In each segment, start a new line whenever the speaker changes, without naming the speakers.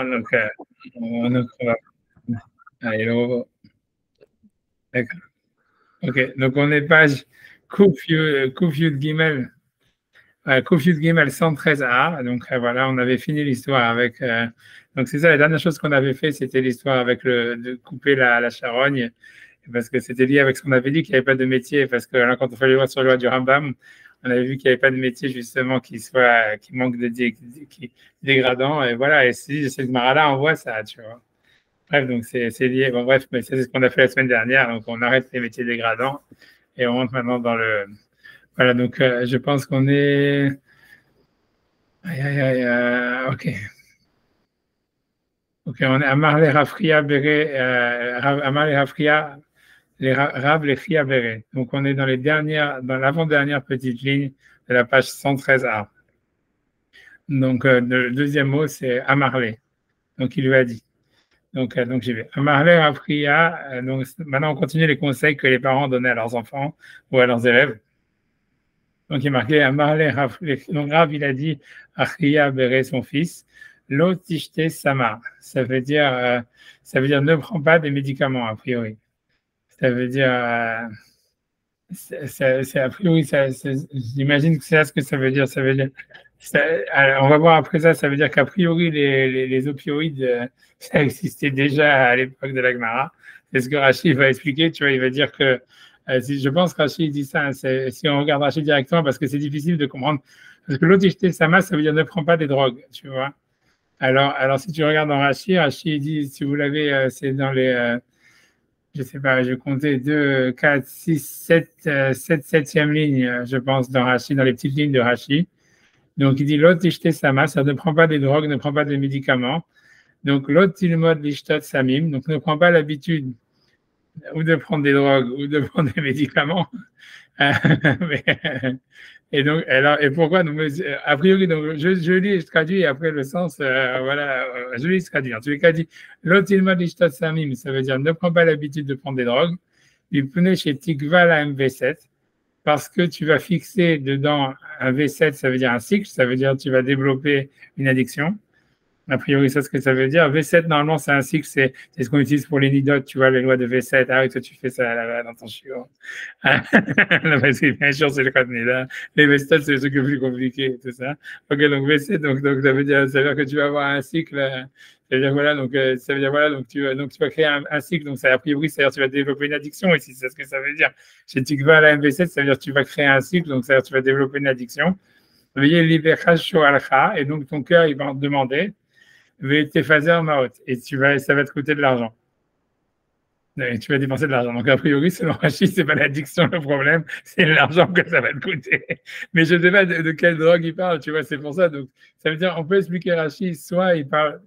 Donc, on va. Allez, d'accord. Ok, donc on est page Koufyud Gimel. Koufyud Gimel 113a. Donc voilà, on avait fini l'histoire avec. Donc c'est ça, la dernière chose qu'on avait fait, c'était l'histoire avec de couper la charogne, parce que c'était lié avec ce qu'on avait dit qu'il n'y avait pas de métier, parce que là, quand on fait les lois sur le loi du Rambam, on avait vu qu'il n'y avait pas de métier justement qui manque de dégradant, et voilà, et si cette Gemara-là, on voit ça, tu vois. Bref, donc c'est lié. Bon, bref, mais c'est ce qu'on a fait la semaine dernière, donc on arrête les métiers dégradants et on rentre maintenant dans le. Voilà, donc je pense qu'on est. Aïe, aïe, aïe, ok. Ok, on est Amar les Rafria Béré, Amar les Rafria, Rav les Chia Béré. Donc on est dans dans l'avant-dernière petite ligne de la page 113a. Donc le deuxième mot, c'est Amarlé. Donc il lui a dit. Donc j'y vais. Amarlé Rafria, donc maintenant on continue les conseils que les parents donnaient à leurs enfants ou à leurs élèves. Donc il est marqué Amarlé Rafria. Donc Rav, il a dit Achia Béré, son fils. L'otishte sama, ça veut dire ne prends pas des médicaments a priori. Ça veut dire c'est a priori j'imagine que c'est ça ce que ça veut dire. Ça veut dire alors, on va voir après ça. Ça veut dire qu'a priori les opioïdes ça existait déjà à l'époque de la Gemara. C'est ce que Rachid va expliquer. Tu vois, il va dire que je pense que Rachid dit ça. Si on regarde Rachid directement, parce que c'est difficile de comprendre. Parce que l'otishte sama, ça veut dire ne prends pas des drogues. Tu vois. Alors, si tu regardes dans Rachid dit, si vous l'avez, c'est dans les, je sais pas, je comptais 2, 4, 6, 7, 7, 7e ligne, je pense, dans Rachid, dans les petites lignes de Rachid. Donc, il dit, l'autre ishte sama, ça ne prend pas des drogues, ne prend pas des médicaments. Donc, l'autre tilmod lishtot samim, donc ne prend pas l'habitude ou de prendre des drogues ou de prendre des médicaments. Mais, et donc, alors, et pourquoi donc, a priori, donc, je lis et je traduis, et après le sens, voilà, je lis et je traduis. En tous les cas, dit l'otilma d'ishtat samim, ça veut dire ne prends pas l'habitude de prendre des drogues, du pneu chez Tikva la MV7, parce que tu vas fixer dedans un V7, ça veut dire un cycle, ça veut dire tu vas développer une addiction. A priori, c'est ce que ça veut dire. V7, normalement, c'est un cycle, c'est ce qu'on utilise pour les nidotes, tu vois, les lois de V7. Ah oui, toi, tu fais ça là, dans ton chiot. Parce que bien sûr, c'est le cas de Nida. Les V7, c'est le truc le plus compliqué, tout ça. Ok, donc V7, donc ça veut dire que tu vas avoir un cycle. Ça veut dire, voilà, donc, ça veut dire, voilà, donc tu vas créer un cycle. Donc, ça, a priori, c'est-à-dire que tu vas développer une addiction ici, c'est ce que ça veut dire. Chez Tikva, la MV7, ça veut dire que tu vas créer un cycle. Donc, ça veut dire que tu vas développer une addiction. Et donc, ton cœur, il va te demander. Et ça va te coûter de l'argent. Et tu vas dépenser de l'argent. Donc, a priori, selon Rachid, ce n'est pas l'addiction le problème, c'est l'argent que ça va te coûter. Mais je ne sais pas de quelle drogue il parle, tu vois, c'est pour ça. Donc, ça veut dire, on peut expliquer Rachid, soit il parle,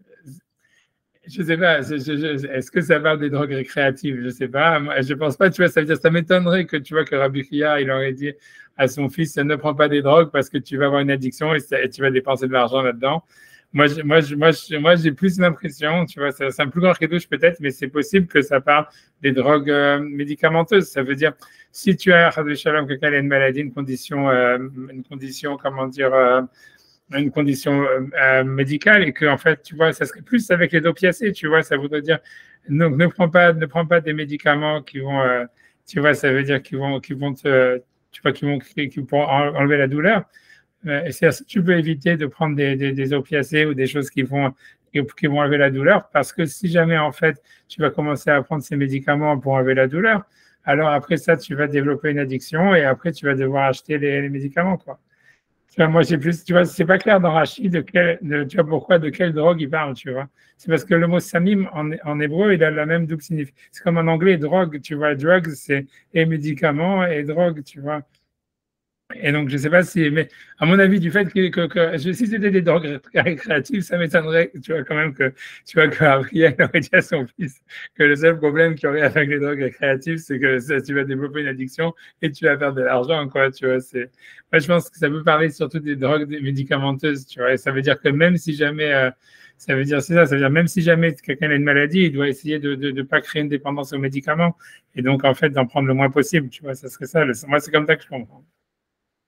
je ne sais pas, est-ce que ça parle des drogues récréatives? Je ne sais pas. Moi, je ne pense pas, tu vois, ça veut dire, ça m'étonnerait que tu vois que Rabbi Chia, il aurait dit à son fils, ne prends pas des drogues parce que tu vas avoir une addiction et tu vas dépenser de l'argent là-dedans. Moi, j'ai plus l'impression, tu vois, c'est un plus grand redouche peut-être, mais c'est possible que ça parle des drogues médicamenteuses. Ça veut dire, si tu as, quelqu'un a une maladie, une condition, comment dire, une condition médicale, et que, en fait, tu vois, ça serait plus avec les opiacés, tu vois, ça voudrait dire, donc ne prends pas des médicaments qui vont, tu vois, ça veut dire qu'ils vont te, tu vois, qui vont enlever la douleur. Si tu peux éviter de prendre des opiacés ou des choses qui vont enlever la douleur, parce que si jamais en fait tu vas commencer à prendre ces médicaments pour enlever la douleur, alors après ça tu vas développer une addiction et après tu vas devoir acheter les médicaments, quoi. Tu vois, moi j'ai plus, tu vois, c'est pas clair dans Rachid tu vois pourquoi, de quelle drogue il parle, tu vois. C'est parce que le mot samim en hébreu il a la même double signification. C'est comme en anglais drogue, tu vois, drugs c'est et médicaments et drogue, tu vois. Et donc, je ne sais pas si, mais à mon avis, du fait si c'était des drogues récréatives, ça m'étonnerait, tu vois, quand même que, tu vois, qu'Abriel aurait dit à son fils que le seul problème qu'il y aurait avec les drogues récréatives, c'est que tu vas développer une addiction et tu vas perdre de l'argent, quoi, tu vois. Moi, je pense que ça peut parler surtout des drogues médicamenteuses, tu vois, et ça veut dire que même si jamais, ça veut dire même si jamais quelqu'un a une maladie, il doit essayer de ne pas créer une dépendance aux médicaments et donc, en fait, d'en prendre le moins possible, tu vois, ça serait ça. Moi, c'est comme ça que je comprends.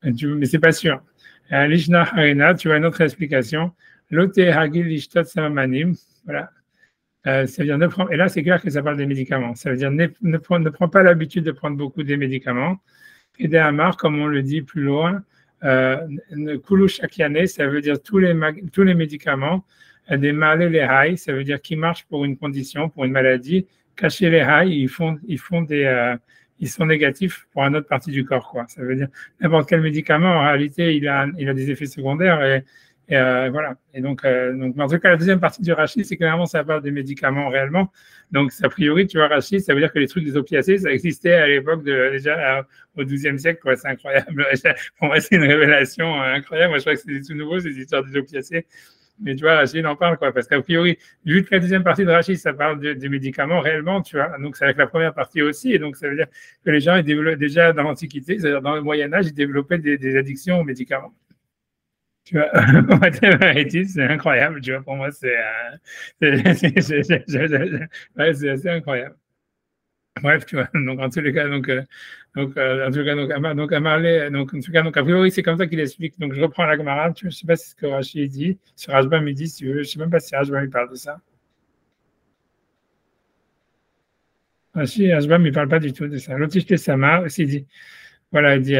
Mais c'est pas sûr. Lishna Harina, tu as une autre explication. Lote Hagil Lishtot Samamanim. Voilà. Ça veut dire et là, c'est clair que ça parle des médicaments. Ça veut dire ne prends pas l'habitude de prendre beaucoup des médicaments. Et derrière, comme on le dit plus loin, Kulu Shakyane, ça veut dire tous les médicaments, des malais les high, ça veut dire qui marchent pour une condition, pour une maladie. Cacher les high, ils sont négatifs pour une autre partie du corps, quoi. Ça veut dire n'importe quel médicament, en réalité, il a des effets secondaires et voilà. Et donc, en tout cas, la deuxième partie du rachis, c'est clairement ça parle des médicaments réellement. Donc, a priori, tu vois, rachis, ça veut dire que les trucs des opiacés, ça existait à l'époque déjà au XIIe siècle, quoi. C'est incroyable. Pour moi, c'est une révélation incroyable. Moi, je crois que c'est tout nouveau, ces histoires des opiacés. Mais tu vois, Rachid en parle, quoi, parce qu'a priori, vu que la deuxième partie de Rachid, ça parle des médicaments réellement, tu vois, donc c'est avec la première partie aussi, et donc ça veut dire que les gens, ils développent déjà dans l'Antiquité, c'est-à-dire dans le Moyen-Âge, ils développaient des addictions aux médicaments. Tu vois, c'est incroyable, tu vois, pour moi, c'est assez incroyable. Bref, tu vois, donc en tous les cas, en tout cas, donc à Marley, donc en tout cas, donc a priori, c'est comme ça qu'il explique. Donc je reprends la Gemara, je ne sais pas ce que Rachid dit, sur Rashbam il dit, si tu veux, je ne sais même pas si Rashbam il parle de ça. Rashbam il ne parle pas du tout de ça. L'Otish Sama aussi dit, voilà, il dit,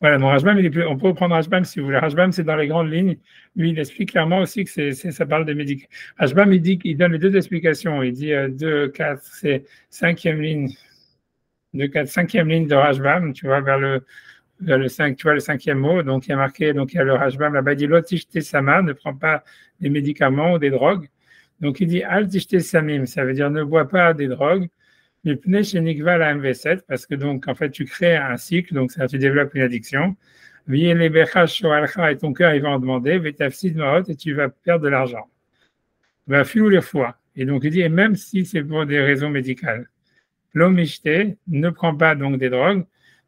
voilà, mon Rashbam, on peut reprendre Rashbam si vous voulez. Rashbam, c'est dans les grandes lignes. Lui, il explique clairement aussi que ça parle des médicaments. Rashbam, il donne les deux explications. Il dit 2, 4, c'est cinquième ligne. 2, 4, cinquième ligne de Rashbam, tu vois, vers le 5, tu vois, le cinquième mot. Donc, il y a marqué, donc il y a le Rashbam là-bas, il dit l'otishte sama, ne prends pas des médicaments ou des drogues. Donc, il dit al tishte samim, ça veut dire ne bois pas des drogues. Le pneu chez Nikva la MV7, parce que donc, en fait, tu crées un cycle, donc ça, tu développes une addiction. Et ton cœur, il va en demander, et tu vas perdre de l'argent. Va filou les fois. Et donc, il dit, et même si c'est pour des raisons médicales, l'homme ne prend pas donc des drogues,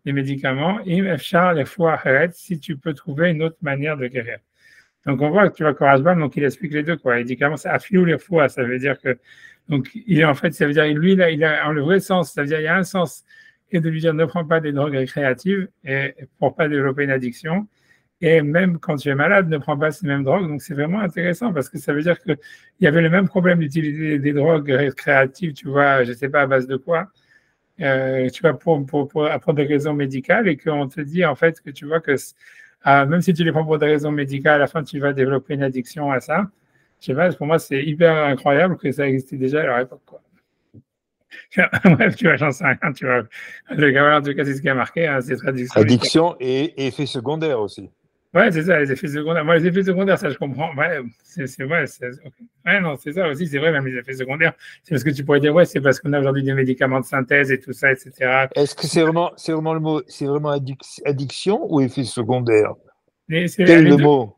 des médicaments, si tu peux trouver une autre manière de guérir. Donc, on voit que tu vois Rashbam, donc il explique les deux, quoi. Il dit clairement, c'est afilou les fois, ça veut dire que donc, ça veut dire, lui, il a le vrai sens, ça veut dire, il y a un sens, et de lui dire, ne prends pas des drogues récréatives pour pas développer une addiction. Et même quand tu es malade, ne prends pas ces mêmes drogues. Donc, c'est vraiment intéressant parce que ça veut dire qu'il y avait le même problème d'utiliser des drogues récréatives, tu vois, je ne sais pas à base de quoi, tu vois, pour des raisons médicales et qu'on te dit, en fait, que tu vois que même si tu les prends pour des raisons médicales, à la fin, tu vas développer une addiction à ça. Je sais pas, pour moi, c'est hyper incroyable que ça existait déjà à leur époque, quoi. Bref, tu vois, j'en sais rien, tu vois. En tout cas, c'est ce qui a marqué, hein, ces traductions.
Addiction et effet secondaire aussi.
Ouais, c'est ça, les effets secondaires. Moi, les effets secondaires, ça, je comprends. Ouais, c'est vrai. Okay. Ouais, non, c'est ça aussi, c'est vrai, même les effets secondaires. C'est parce que tu pourrais dire, ouais, c'est parce qu'on a aujourd'hui des médicaments de synthèse et tout ça, etc.
Est-ce que c'est vraiment le mot, c'est vraiment addiction ou effet secondaire? Quel est le mot?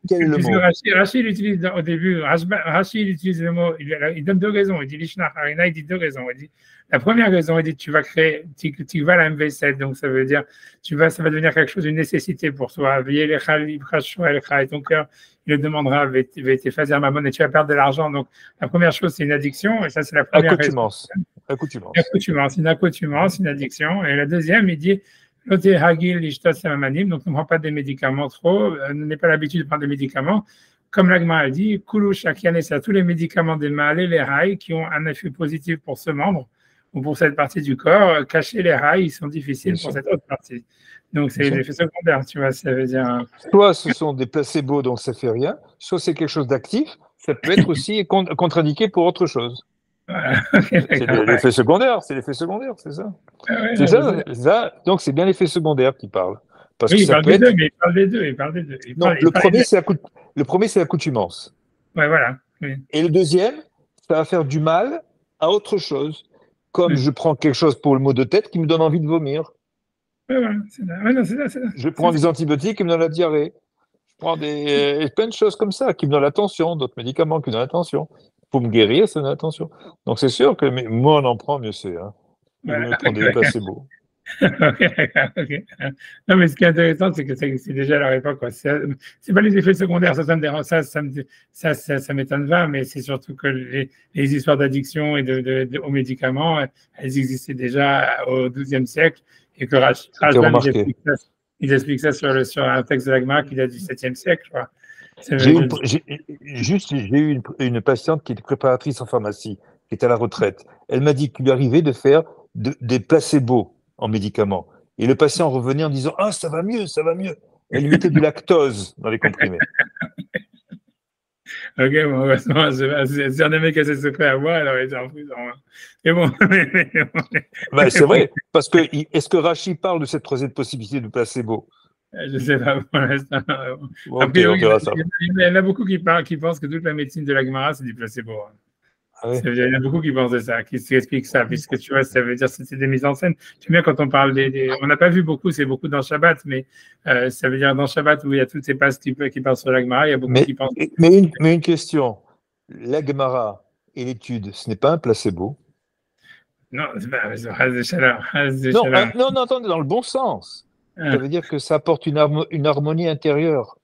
Rachid utilise au début, Rachid utilise le mot, il donne deux raisons. Il dit Lishnach Harina, il dit deux raisons. Il dit, la première raison, il dit tu vas créer, tu vas à la MV7, donc ça veut dire ça va devenir quelque chose, une nécessité pour toi. Et ton cœur, il le demandera, mammon, et tu vas perdre de l'argent. Donc la première chose, c'est une addiction, et ça, c'est la première raison. Accoutumance, une accoutumance, une addiction. Et la deuxième, il dit donc, ne prends pas des médicaments trop, n'aie pas l'habitude de prendre des médicaments. Comme l'agma a dit, Kulu Shakyane, c'est à tous les médicaments des malais, les rails, qui ont un effet positif pour ce membre ou pour cette partie du corps. Cacher les rails, ils sont difficiles pour cette autre partie. Donc, c'est les effets secondaires, tu vois, ça veut dire.
Soit ce sont des placebos, donc ça fait rien, soit c'est quelque chose d'actif, ça peut être aussi contre-indiqué pour autre chose.
Voilà.
C'est l'effet secondaire, c'est ça.
Ouais,
c'est ça. Donc c'est bien l'effet secondaire qui parle.
Parce oui, que il parle des deux, mais il parle des deux.
Non, le premier, c'est l'accoutumance.
Ouais, voilà. Oui.
Et le deuxième, ça va faire du mal à autre chose. Comme je prends quelque chose pour le maux de tête qui me donne envie de vomir.
Ouais, voilà, c'est ça.
Je prends des antibiotiques qui me donnent la diarrhée. Je prends plein de choses comme ça qui me donnent la tension, d'autres médicaments qui me donnent la tension. Pour me guérir, ça donne la tension. Donc c'est sûr que moins on en prend, mieux c'est. Hein.
Voilà,
prendre des placebos.
Okay. Non, mais ce qui est intéressant, c'est que c'est déjà à leur époque. C'est pas les effets secondaires, ça me dérange, ça m'étonne pas, mais c'est surtout que les histoires d'addiction et aux médicaments, elles existaient déjà au XIIe siècle et que Rashbam, ils expliquent ça sur un texte de l'Agma qui date du 7e siècle, je crois. Ça veut
J'ai
dire,
eu une patiente qui était préparatrice en pharmacie, qui était à la retraite. Elle m'a dit qu'il lui arrivait de faire des placebos en médicaments. Et le patient revenait en disant, ah, ça va mieux, ça va mieux. Elle lui mettait du lactose dans les comprimés.
ok, bon, heureusement, si un des mecs essaie de se faire avoir, alors il est en prison. Hein. Et bon,
Ben, c'est vrai, parce que est-ce que Rachid parle de cette troisième possibilité de placebo?
je sais pas pour l'instant. A
Ok, on
priori,
verra ça.
il y en a beaucoup qui pensent que toute la médecine de la Gemara, c'est du placebo. Hein.
Ah ouais.
Ça veut dire, il y en a beaucoup qui pensent de ça, qui expliquent ça, puisque tu vois, ça veut dire que c'est des mises en scène. Tu bien quand on parle on n'a pas vu beaucoup, c'est beaucoup dans Shabbat, mais ça veut dire dans Shabbat où il y a toutes ces passes qui parlent sur la Gemara, il y a beaucoup
Mais,
qui pensent.
mais une question. La Gemara et l'étude, ce n'est pas un placebo?
Non, c'est pas, Haz de Shalom, Haz de
Non,
Shalom.
non, non, attendez, dans le bon sens. Ça
Ah,
veut dire que ça apporte une harmonie intérieure.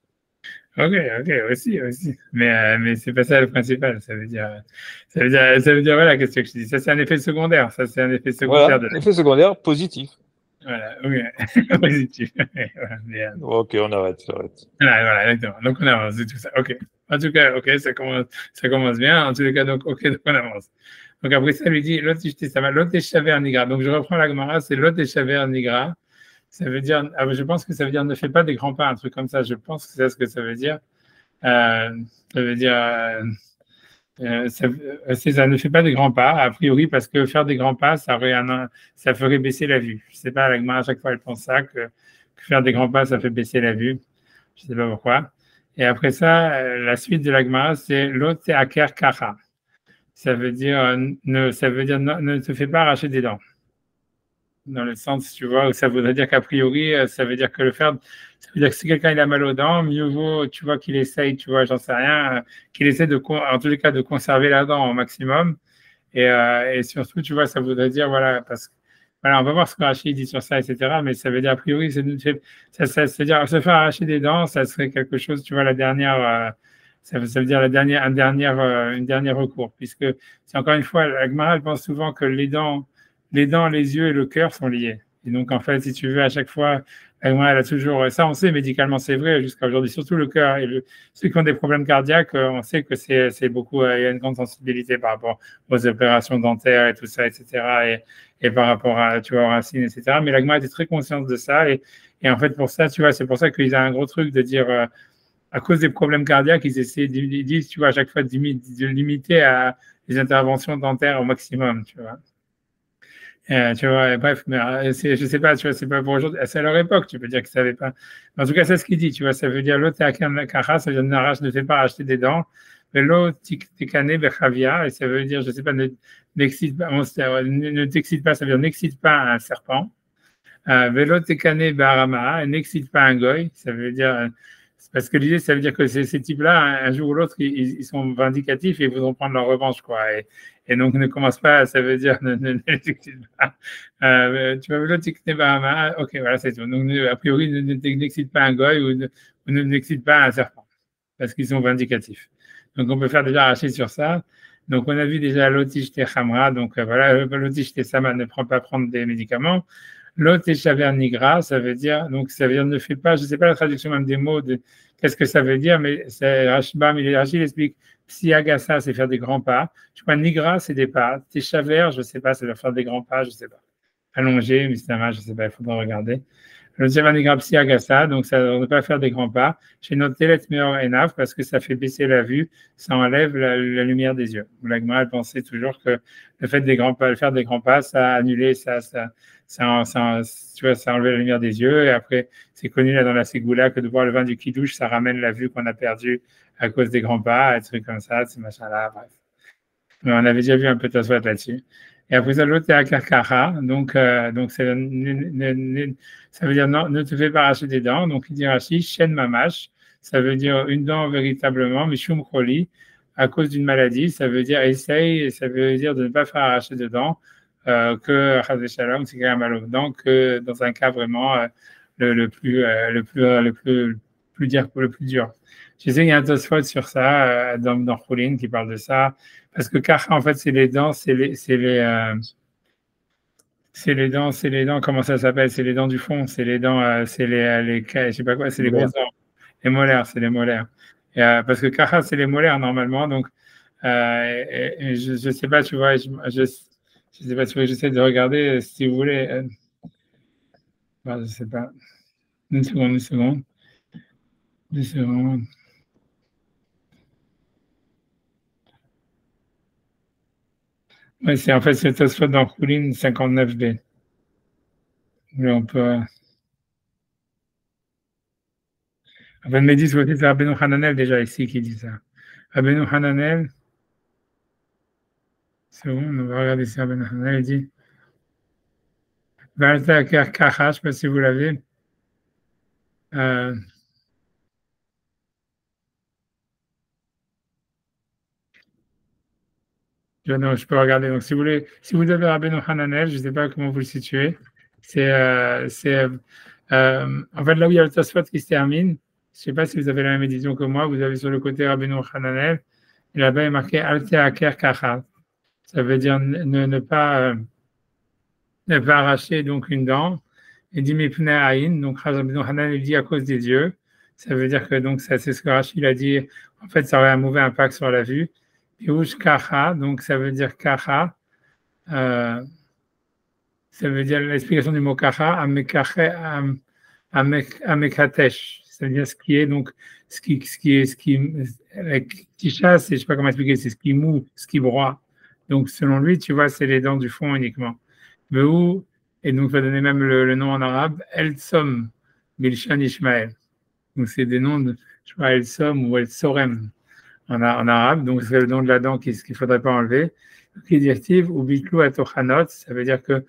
ok, ok, aussi, aussi. Mais c'est pas ça le principal. Ça veut dire, voilà, qu'est-ce que je dis? Ça, c'est un effet secondaire. Ça, c'est un effet secondaire
Voilà,
de la.
effet secondaire positif.
Voilà, ok. Positif. Voilà,
Ok, on arrête, j'arrête.
voilà, exactement. Donc, on avance, c'est tout ça. Ok. En tout cas, ok, ça commence bien. En tous les cas, donc, ok, donc on avance. Donc, après ça, lui dit, l'autre, ça va, l'autre est nigra. Donc, je reprends la Gemara, c'est l'autre est nigra. Ça veut dire, je pense que ça veut dire ne fais pas des grands pas, un truc comme ça. Je pense que c'est ce que ça veut dire. Ça veut dire, c'est ça, ne fait pas des grands pas, a priori, parce que faire des grands pas, ça ferait baisser la vue. Je sais pas, la Gemara, à chaque fois, elle pense ça, que faire des grands pas, ça fait baisser la vue. Je sais pas pourquoi. Et après ça, la suite de la Gemara, c'est l'autre aker kacha. Ça veut dire ne te fais pas arracher des dents dans le sens, tu vois, où ça voudrait dire qu'a priori, ça veut dire que ça veut dire que si quelqu'un il a mal aux dents, mieux vaut, tu vois, qu'il essaye, tu vois, j'en sais rien, qu'il essaie en tous les cas, de conserver la dent au maximum. Et surtout, tu vois, ça voudrait dire, voilà, parce que, voilà, on va voir ce que Rachid dit sur ça, etc. Mais ça veut dire, a priori, c'est-à-dire, se faire arracher des dents, ça serait quelque chose, tu vois, la dernière, ça veut dire une dernière recours, puisque, c'est encore une fois, la Gemara, elle pense souvent que les dents, les yeux et le cœur sont liés. Et donc, en fait, si tu veux, à chaque fois, la Gemara, elle a toujours, ça, on sait médicalement, c'est vrai jusqu'à aujourd'hui, surtout le cœur et ceux qui ont des problèmes cardiaques, on sait que c'est beaucoup, il y a une grande sensibilité par rapport aux opérations dentaires et tout ça, etc. Et par rapport à, tu vois, aux racines, etc. Mais l'AGMA était très consciente de ça. Et en fait, pour ça, tu vois, c'est pour ça qu'ils ont un gros truc de dire, à cause des problèmes cardiaques, ils disent, tu vois, à chaque fois, de limiter à les interventions dentaires au maximum, tu vois. Tu vois, bref, mais je sais pas, tu vois, c'est pas pour aujourd'hui, c'est à leur époque, tu peux dire qu'ils savaient pas. Mais en tout cas, c'est ce qu'il dit, tu vois, ça veut dire l'autre kara, ça veut dire ne fais pas racheter des dents, mais l'autre tikane bechavia, et ça veut dire, je sais pas, n'excite pas, ne t'excite pas, ça veut dire n'excite pas un serpent. Vélo tekane barama, et n'excite pas un goy, ça veut dire, c'est parce que l'idée, ça veut dire que ces types-là, un jour ou l'autre, ils sont vindicatifs et ils voudront prendre leur revanche, quoi. Et donc, ne commence pas, ça veut dire, ne t'excite pas. Tu vas vélo tekane barama, ok, voilà, c'est tout. Donc, a priori, n'excite pas un goy ou n'excite pas un serpent, parce qu'ils sont vindicatifs. Donc, on peut faire déjà arracher sur ça. Donc, on a vu déjà l'otish techamra, donc voilà, l'otish sama ne prend pas prendre des médicaments. L'autre est nigra, ça veut dire, donc ça veut dire ne fais pas, je ne sais pas la traduction même des mots, qu'est-ce que ça veut dire, mais c'est Rashbam, Rachid explique, Psiagasa, c'est faire des grands pas. Je crois nigra, c'est des pas. Teshaver, je ne sais pas, c'est faire des grands pas, je ne sais pas. Allongé, Mistama, je ne sais pas, il faudra regarder. Le Nigra Psiagasa, donc ça ne veut pas faire des grands pas. Chez notre telet meilleur enaf, parce que ça fait baisser la vue, ça enlève la lumière des yeux. La Gemara, elle pensait toujours que le fait des grands pas, le faire des grands pas, ça annulait tu vois, ça enlevait la lumière des yeux. Et après, c'est connu là dans la Ségoula que de boire le vin du Kidouche, ça ramène la vue qu'on a perdue à cause des grands pas, des trucs comme ça, ces machins-là, bref. Mais on avait déjà vu un peu ta soit là-dessus. Et après ça, l'autre est à Karkara. Donc ça veut dire non, ne te fais pas arracher des dents. Donc il dit Rashi, Shen Mamash. Ça veut dire une dent véritablement, Mishum Kroli, à cause d'une maladie. Ça veut dire essaye, ça veut dire de ne pas faire arracher de dents, que Chazé Shalom, c'est quand même mal aux dents, que dans un cas vraiment le plus dur. Je sais qu'il y a un Tosfot sur ça, dans Choulin, qui parle de ça. Parce que Karcha, en fait, c'est les dents, c'est les dents, comment ça s'appelle? C'est les dents du fond, c'est les dents, je sais pas quoi, c'est les grosses dents. Les molaires, c'est les molaires. Parce que kacha, c'est les molaires normalement. Donc, et je ne sais pas, tu vois, je sais pas, tu vois, j'essaie de regarder si vous voulez. Je ne sais pas. Une seconde, une seconde. Une seconde. Ouais, c'est en fait c'est Tosfot dans Choulin 59b. Mais on peut. En fait, mais dit aussi c'est Rabbeinu Hananel déjà ici qui dit ça. Rabbeinu Hananel, c'est bon, on va regarder si Rabbeinu Hananel dit. Valta Kacha, je ne sais pas si vous l'avez. Euh, non, je peux regarder. Donc, si vous voulez, si vous avez Rabbeinu Hananel, je ne sais pas comment vous le situez. En fait là où il y a le Tosfot qui se termine. Je ne sais pas si vous avez la même édition que moi. Vous avez sur le côté Rabbeinu Hananel. Et là-bas, il est marqué Altea Ker Kacha. Ça veut dire ne pas arracher donc une dent. Et dit Mipnei Aïn. Donc, Rabbeinu Hananel dit à cause des yeux. Ça veut dire que donc ça, c'est ce que Rachid a dit. En fait, ça aurait un mauvais impact sur la vue. Pirouche Kacha, donc ça veut dire Kacha. Ça veut dire l'explication du mot kacha, amekatesh. Ça veut dire ce qui est donc avec tisha, c'est je sais pas comment expliquer, c'est ce qui mou, ce qui broie. Donc selon lui, tu vois, c'est les dents du fond uniquement. Vehu, et donc va donner même le nom en arabe, El Som, Bilshan Ishmael. Donc c'est des noms de, je vois, El Som ou El Sorem en arabe. Donc c'est le nom de la dent qu'il ne faudrait pas enlever. Qui directive ou bitlou atochanot, ça veut dire que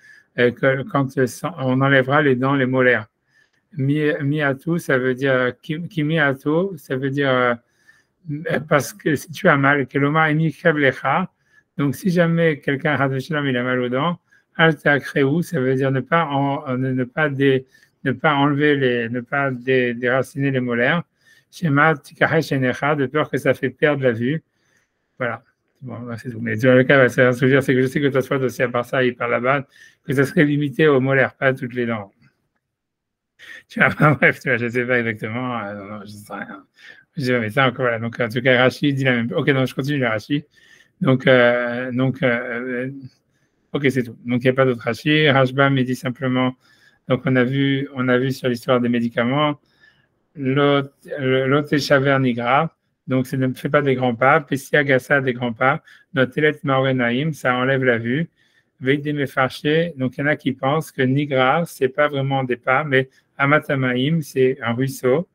quand on enlèvera les dents, les molaires. Miatou, ça veut dire kimiato, ça veut dire parce que si tu as mal, que l'oma emi kavlecha, donc si jamais quelqu'un il a mal aux dents, alta kreu, ça veut dire ne pas enlever ne pas déraciner les molaires. Shema tikahesh enecha, de peur que ça fait perdre la vue. Voilà. Bon, c'est tout. Mais dans le cas, c'est ce que je veux dire, c'est que je sais que toi, soit aussi à part ça, il parle là-bas, que ça serait limité aux molaires, pas à toutes les dents. Tu vois, bref, tu vois, je ne sais pas exactement. Non, je ne sais rien. Je dis, mais ça, encore, voilà. Donc, en tout cas, Rachid dit la même chose. Ok, donc je continue le Rachid. Donc, ok, c'est tout. Donc, il n'y a pas d'autre Rachid. Rashbam, il dit simplement, donc, on a vu sur l'histoire des médicaments, l'autre échaver nigra. Donc, ça ne fait pas des grands pas. Pessia gassa des grands pas. Notelet maorenaim, ça enlève la vue. Veideme farché. Donc, il y en a qui pensent que nigra, c'est pas vraiment des pas, mais amatamaim, c'est un ruisseau.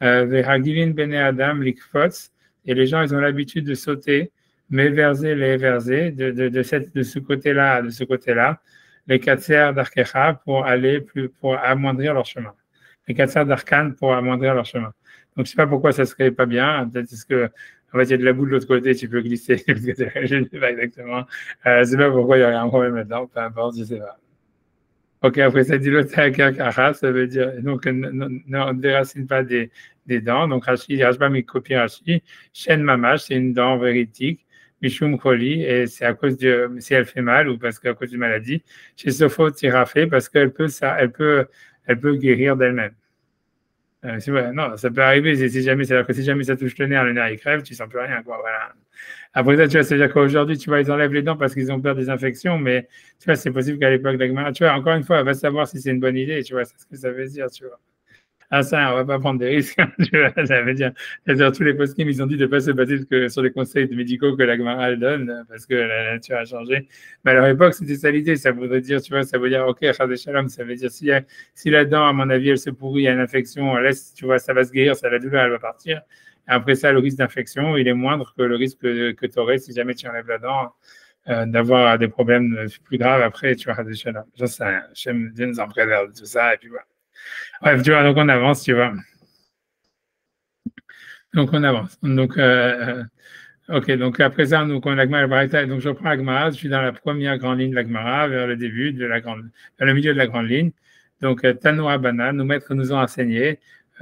Vehagilin bene adam likfots. Et les gens, ils ont l'habitude de sauter, mais versé, les versés, de ce côté-là, de ce côté-là, les katser d'arkecha pour amoindrir leur chemin. Les katser d'arkan pour amoindrir leur chemin. Donc, je ne sais pas pourquoi ça ne serait pas bien. Peut-être parce que, en fait, il y a de la boue de l'autre côté, tu peux glisser. Je ne sais pas exactement. Je ne sais pas pourquoi il y aurait un problème là-dedans. Peu importe, je ne sais pas. Ok, après ça dit l'autre ça veut dire, donc, ne déracine pas des dents. Donc, Rashbam, il copie Rashi. Shen mamash, c'est une dent véridique. Mishum Koli, et c'est à cause si elle fait mal ou parce qu'à cause d'une maladie. Chez Sopho Tirafé, parce qu'elle peut guérir d'elle-même. C'est vrai, non, ça peut arriver, c'est-à-dire que si jamais ça touche le nerf il crève, tu sens plus rien, quoi, voilà. Après ça, tu vois, c'est-à-dire qu'aujourd'hui, tu vois, ils enlèvent les dents parce qu'ils ont peur des infections, mais tu vois, c'est possible qu'à l'époque d'Agmara, tu vois, encore une fois, elle va savoir si c'est une bonne idée, tu vois, c'est ce que ça veut dire, tu vois. Ah ça, on va pas prendre des risques, tu vois, ça veut dire, c'est-à-dire tous les postes ils ont dit de ne pas se baser sur les conseils médicaux que l'Agmara elle donne, parce que la nature a changé. Mais à leur époque, c'était ça l'idée, ça voudrait dire, tu vois, ça veut dire, ok, Shalom, ça veut dire, si la dent, à mon avis, elle se pourrit, il y a une infection, tu vois, ça va se guérir, ça, la douleur, elle va partir. Et après ça, le risque d'infection, il est moindre que le risque que tu aurais si jamais tu enlèves la dent, d'avoir des problèmes plus graves après, tu vois, Shalom. J'en sais rien, Dieu nous en préserve de tout ça, et puis voilà. Bref, tu vois, donc on avance, tu vois. Donc on avance. Donc, ok, donc après ça, donc on a donc je prends l'Agmara, je suis dans la première grande ligne de l'Agmara, vers le début vers le milieu de la grande ligne. Donc, Tanoa Bana, nos maîtres nous ont enseigné,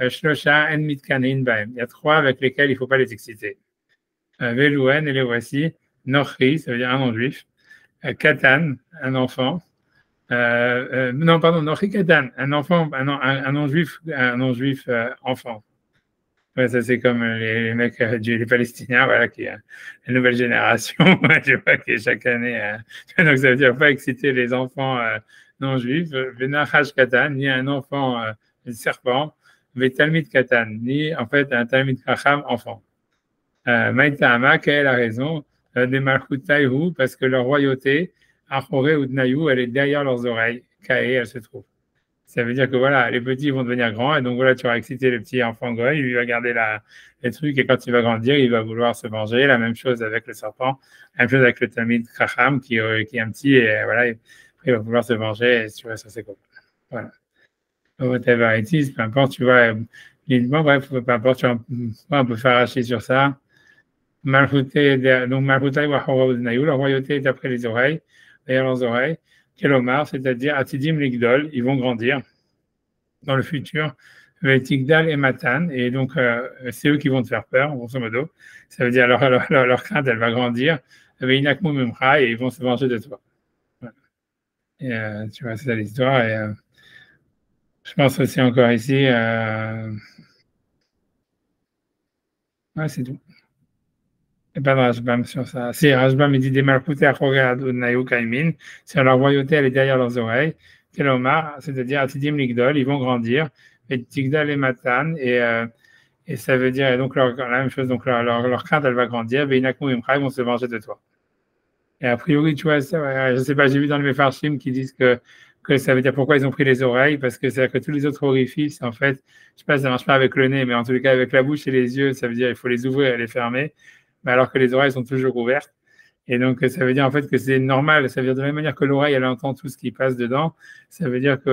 Shlosha en mitkanin baem. Il y a trois avec lesquels il ne faut pas les exciter. Velouen, et les voici. Nochri, ça veut dire un non-juif. Katan, un enfant. Non, pardon, Nochri Katan, un enfant, un non-juif enfant. Ouais, ça c'est comme les mecs, les Palestiniens, voilà, qui la nouvelle génération, tu vois, qui est chaque année. Donc ça veut dire pas exciter les enfants non juifs. Venachash katan, ni un enfant serpent, Talmid katan, ni en fait un Talmid chacham enfant. Maïtama, quelle est la raison des Malchutaihu, parce que leur royauté, Achoré ou Dnaïou, elle est derrière leurs oreilles. Kaé, elle se trouve. Ça veut dire que voilà, les petits vont devenir grands et donc voilà, tu vas exciter le petit enfant goy, il va garder les trucs et quand il va grandir, il va vouloir se venger. La même chose avec le serpent, la même chose avec le Talmid Chacham qui est un petit et voilà, il va vouloir se venger et tu vois, ça c'est cool. Voilà. Whatever it is, peu importe, tu vois, bref, peu importe, tu vois, on peut faire arracher sur ça. Malchouté, donc Malchoutai wa Horaoznaïou, la royauté est après les oreilles, derrière leurs oreilles. Kelomar, c'est-à-dire Atidim Ligdol, ils vont grandir dans le futur, Tigdal et Matan, et donc c'est eux qui vont te faire peur, grosso modo. Ça veut dire leur crainte, elle va grandir, et ils vont se venger de toi. Voilà. Et tu vois, c'est ça l'histoire. Et je pense aussi encore ici, ouais, c'est tout. Et pas de Rashbam sur ça. Si Rashbam il dit des Malchouté Achoré Nayu Kaimin, c'est leur royauté, elle est derrière leurs oreilles. Kelomar, c'est-à-dire Atidim Ligdol, ils vont grandir. Et Tigdal et Matan, et ça veut dire, et donc la même chose, donc leur crainte, elle va grandir. Ils vont se venger de toi. Et a priori, tu vois, ça, ouais, je sais pas, j'ai vu dans les Mefarshim qui disent que ça veut dire pourquoi ils ont pris les oreilles, parce que c'est que tous les autres orifices, en fait, je sais pas, ça marche pas avec le nez, mais en tous les cas, avec la bouche et les yeux, ça veut dire il faut les ouvrir et les fermer, mais alors que les oreilles sont toujours ouvertes. Et donc, ça veut dire en fait que c'est normal. Ça veut dire de la même manière que l'oreille, elle entend tout ce qui passe dedans. Ça veut dire que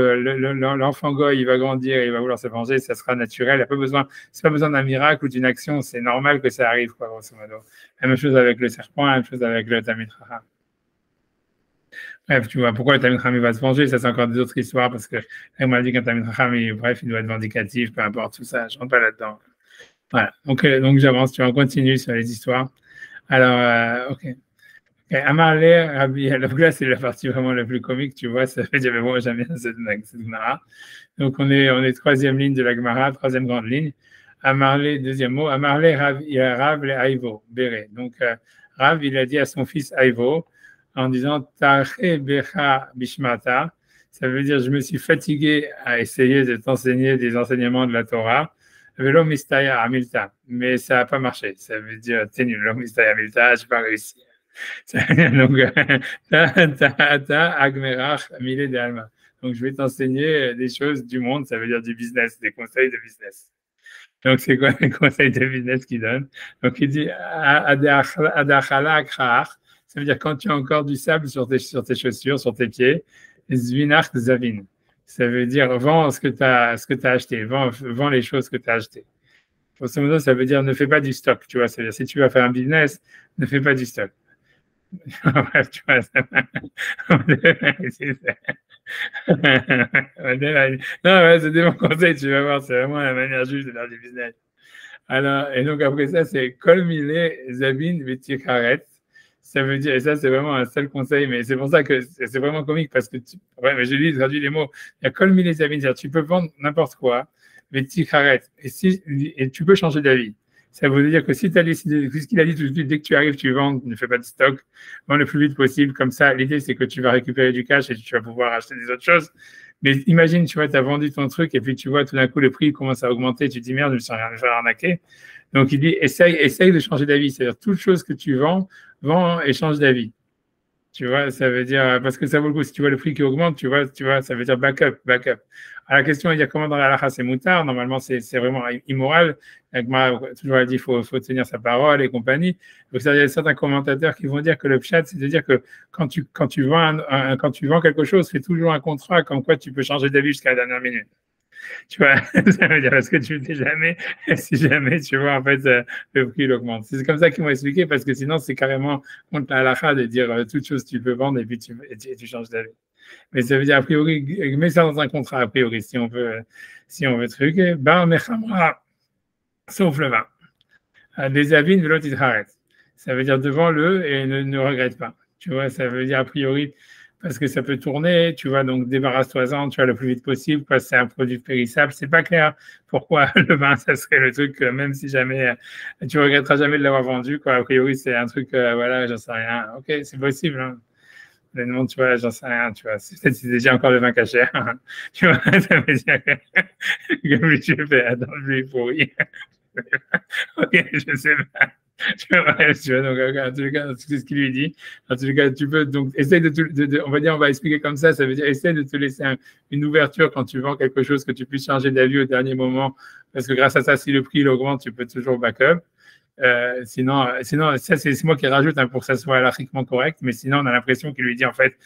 l'enfant goy, il va grandir, il va vouloir se venger, ça sera naturel. Il n'y a pas besoin, c'est pas besoin d'un miracle ou d'une action. C'est normal que ça arrive, quoi, grosso modo. La même chose avec le serpent, la même chose avec le Talmid Chacham. Bref, tu vois, pourquoi le Talmid Chacham va se venger, ça c'est encore des autres histoires, parce que on m'a dit qu'un Talmid Chacham, bref, il doit être vindicatif, peu importe tout ça. Je rentre pas là-dedans. Voilà. Donc j'avance, tu vois, on continue sur les histoires. Alors, ok. Amarle, Rabbi, donc là, c'est la partie vraiment la plus comique, tu vois, ça fait que moi, j'aime bien cette Gemara. Donc, on est troisième ligne de la Gemara, troisième grande ligne. Amarle, deuxième mot. Amarle, Rav, le Aivo, Béré. Donc, Rav, il a dit à son fils Aivo, en disant, Tache Becha Bishmata. Ça veut dire, je me suis fatigué à essayer de t'enseigner des enseignements de la Torah. Velo Mistaya Amilta. Mais ça n'a pas marché. Ça veut dire, t'es nul, Velo Mistaya Amilta, je n'ai pas réussi. Donc, donc, je vais t'enseigner des choses du monde, ça veut dire du business, des conseils de business. Donc, c'est quoi les conseils de business qu'il donne? Donc, il dit Adachala Akrach, ça veut dire quand tu as encore du sable sur tes chaussures, sur tes pieds, Zvinach Zavin. Ça veut dire vends ce que tu as acheté, vends les choses que tu as achetées. Grosso modo, ça veut dire ne fais pas du stock, tu vois. C'est-à-dire si tu vas faire un business, ne fais pas du stock. Bref, tu vois, ça non, ouais, c'était mon conseil, tu vas voir, c'est vraiment la manière juste de faire du business. Alors, et donc après ça, c'est Kolmile Zabin Vetikaret. Ça veut dire, et ça, c'est vraiment un seul conseil, mais c'est pour ça que c'est vraiment comique parce que, ouais, mais je lis, traduis les mots. Il y a Kolmile Zabin, c'est-à-dire tu peux vendre n'importe quoi, Vetikaret, et tu peux changer d'avis. Ça veut dire que si tu as décidé, ce qu'il a dit tout de suite, dès que tu arrives, tu vends, ne fais pas de stock, vends le plus vite possible. Comme ça, l'idée, c'est que tu vas récupérer du cash et tu vas pouvoir acheter des autres choses. Mais imagine, tu vois, tu as vendu ton truc et puis tu vois tout d'un coup le prix commence à augmenter. Tu te dis merde, je me suis arnaqué. Donc il dit essaye de changer d'avis. C'est-à-dire toute chose que tu vends et change d'avis. Tu vois, ça veut dire, parce que ça vaut le coup, si tu vois le prix qui augmente, tu vois, ça veut dire backup. Alors, la question est de dire comment dans la halakha c'est moutard, normalement c'est vraiment immoral. Moi, toujours elle dit faut tenir sa parole et compagnie. Donc, il y a certains commentateurs qui vont dire que le pshat, c'est de dire que quand tu vends quelque chose, fais toujours un contrat comme quoi tu peux changer d'avis jusqu'à la dernière minute. Tu vois, ça veut dire parce que tu ne sais jamais, si jamais tu vois, en fait, le prix augmente. C'est comme ça qu'ils m'ont expliqué parce que sinon, c'est carrément contre la halakha de dire toute chose tu peux vendre et puis tu changes d'avis. Mais ça veut dire, a priori, mets ça dans un contrat, a priori, si on veut truc. Bar mechamra, sauf le vin. Des avines de l'autre ça veut dire devant-le et ne regrette pas. Tu vois, ça veut dire, a priori, parce que ça peut tourner, tu vois, donc débarrasse-toi-en, tu vois, le plus vite possible, quoi, c'est un produit périssable. C'est pas clair pourquoi le vin, ça serait le truc, même si jamais, tu regretteras jamais de l'avoir vendu, quoi. A priori, c'est un truc, voilà, j'en sais rien. Ok, c'est possible, hein. Honnêtement, tu vois, j'en sais rien, tu vois. Peut-être c'est déjà encore le vin cachère. Tu vois, ça veut dire que lui, tu fais, attends, lui, est pourri. Ok, je sais pas. Tu vois, donc, en tout cas, c'est ce qu'il lui dit. En tout cas, tu peux, donc, essaye on va dire, on va expliquer comme ça veut dire, essaye de te laisser une ouverture quand tu vends quelque chose, que tu puisses changer d'avis au dernier moment, parce que grâce à ça, si le prix il augmente, tu peux toujours back-up. Sinon, ça c'est moi qui rajoute, hein, pour que ça soit halachiquement correct, mais sinon on a l'impression qu'il lui dit en fait,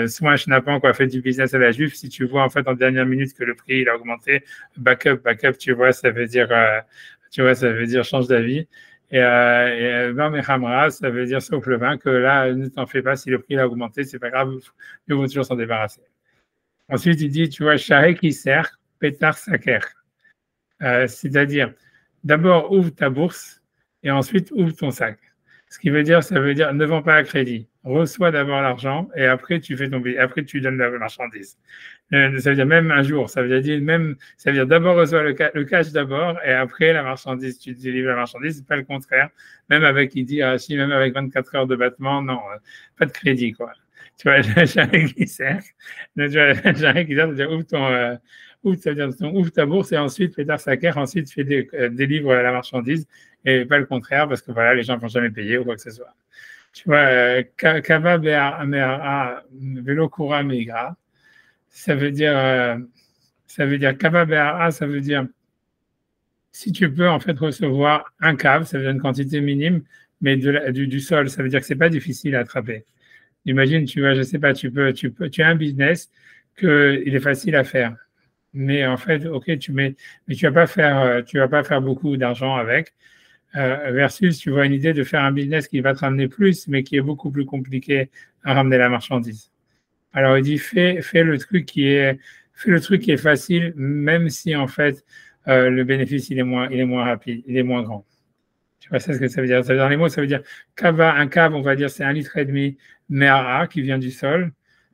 soit un schnappant quoi, fait du business à la juive, si tu vois en fait en dernière minute que le prix il a augmenté, backup, tu vois, ça veut dire, change d'avis. Et vin mechamra, ça veut dire sauf le vin, que là ne t'en fais pas, si le prix il a augmenté, c'est pas grave, il faut toujours s'en débarrasser. Ensuite il dit, tu vois, charé qui sert, pétard saker, c'est-à-dire d'abord ouvre ta bourse et ensuite ouvre ton sac. Ce qui veut dire, ça veut dire ne vends pas à crédit. Reçois d'abord l'argent et après tu fais après tu donnes la marchandise. Ça veut dire même un jour, ça veut dire d'abord reçois le cash d'abord et après la marchandise, tu délivres la marchandise, c'est pas le contraire. Même avec, il dit, même avec 24 heures de battement, non, pas de crédit, quoi. Tu vois, j'arrive qui sert. J'arrive qui sert, c'est-à-dire ouvre ta bourse et ensuite fais ta saquer, ensuite délivre la marchandise et pas le contraire parce que voilà, les gens ne vont jamais payer ou quoi que ce soit. Tu vois, Kava Velo Kura Migra, ça veut dire Kava Be'ara, ça veut dire si tu peux en fait recevoir un cave, ça veut dire une quantité minime, mais du sol, ça veut dire que c'est pas difficile à attraper. Imagine, tu vois, je sais pas, tu as un business que il est facile à faire. Mais en fait, ok, mais tu vas pas faire beaucoup d'argent avec. Versus, tu vois une idée de faire un business qui va te ramener plus, mais qui est beaucoup plus compliqué à ramener la marchandise. Alors il dit fais le truc qui est facile, même si en fait le bénéfice il est moins rapide, il est moins grand. Tu vois ça ce que ça veut dire? Dans les mots, ça veut dire un cave, on va dire c'est 1,5 litre mea qui vient du sol.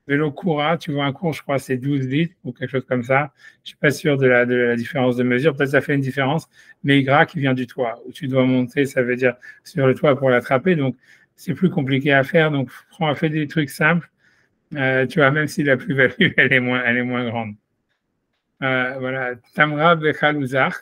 Vélo Coura, tu vois un cours, je crois, c'est 12 litres ou quelque chose comme ça. Je suis pas sûr de la différence de mesure. Peut-être ça fait une différence, mais Y qui vient du toit, où tu dois monter, ça veut dire sur le toit pour l'attraper. Donc, c'est plus compliqué à faire. Donc, fais des trucs simples. Tu vois, même si la plus-value, elle est moins grande. Voilà. Tamra Bechalouzar.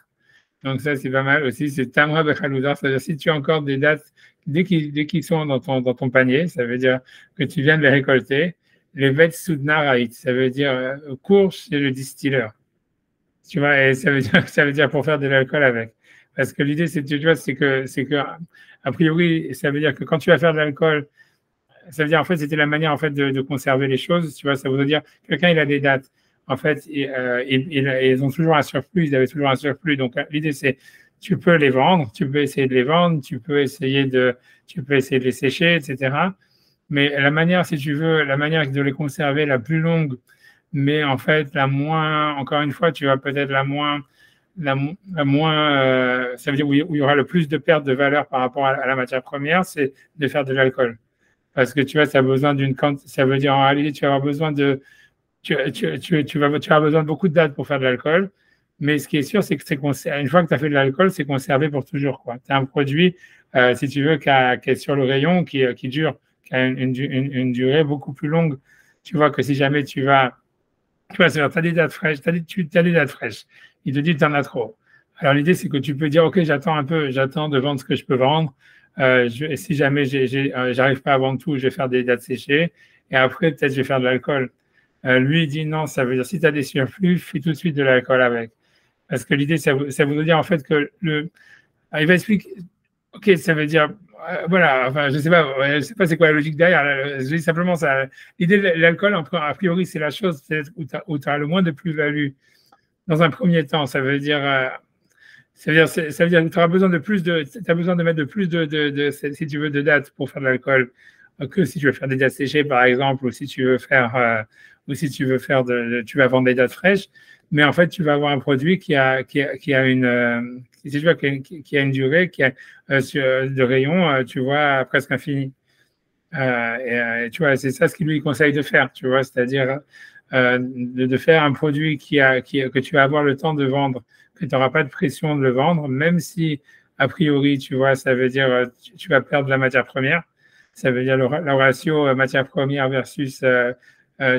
Donc, ça, c'est pas mal aussi. C'est Tamra Bechalouzar. C'est-à-dire, si tu as encore des dates, dès qu'ils sont dans ton panier, ça veut dire que tu viens de les récolter. Les vets Soudnarait, ça veut dire cours chez le distilleur. Tu vois, et ça veut dire pour faire de l'alcool avec. Parce que l'idée, tu vois, c'est que, a priori, ça veut dire que quand tu vas faire de l'alcool, ça veut dire, en fait, c'était la manière, en fait, de conserver les choses. Tu vois, ça veut dire, quelqu'un, il a des dates. En fait, ils ont toujours un surplus, ils avaient toujours un surplus. Donc, l'idée, c'est, tu peux les vendre, tu peux essayer de les vendre, tu peux essayer de les sécher, etc. Mais la manière, si tu veux, la manière de les conserver la plus longue, mais en fait la moins, encore une fois, tu vas peut-être la moins, ça veut dire où il y aura le plus de perte de valeur par rapport à la matière première, c'est de faire de l'alcool. Parce que tu vois, ça a besoin ça veut dire en réalité, tu vas avoir besoin besoin de beaucoup de dates pour faire de l'alcool. Mais ce qui est sûr, c'est que une fois que tu as fait de l'alcool, c'est conservé pour toujours, quoi. Tu as un produit, si tu veux, qui est sur le rayon, qui dure, qui a une durée beaucoup plus longue. Tu vois que si jamais tu vois, tu as des dates fraîches, tu as des dates fraîches. Il te dit que tu en as trop. Alors l'idée, c'est que tu peux dire, OK, j'attends de vendre ce que je peux vendre. Et si jamais j'arrive pas à vendre tout, je vais faire des dates séchées. Et après, peut-être, je vais faire de l'alcool. Lui, il dit non, ça veut dire si tu as des surplus, fais tout de suite de l'alcool avec. Parce que l'idée, ça veut dire en fait que il va expliquer, ok, ça veut dire, voilà, enfin, je sais pas c'est quoi la logique derrière. Je dis simplement ça. L'idée de l'alcool, a priori, c'est la chose peut-être où tu as le moins de plus-value. Dans un premier temps, ça veut dire que tu auras besoin t'as besoin de mettre de plus si tu veux, de dates pour faire de l'alcool que si tu veux faire des dates séchées, par exemple, ou si tu veux faire, tu vas vendre des dates fraîches. Mais en fait, tu vas avoir un produit qui a une, si tu vois, qui a une durée de rayon, tu vois, presque infinie. Tu vois, c'est ça ce qu'il lui conseille de faire, tu vois, c'est-à-dire de faire un produit que tu vas avoir le temps de vendre, que tu n'auras pas de pression de le vendre, même si, a priori, tu vois, ça veut dire tu vas perdre la matière première. Ça veut dire le ratio matière première versus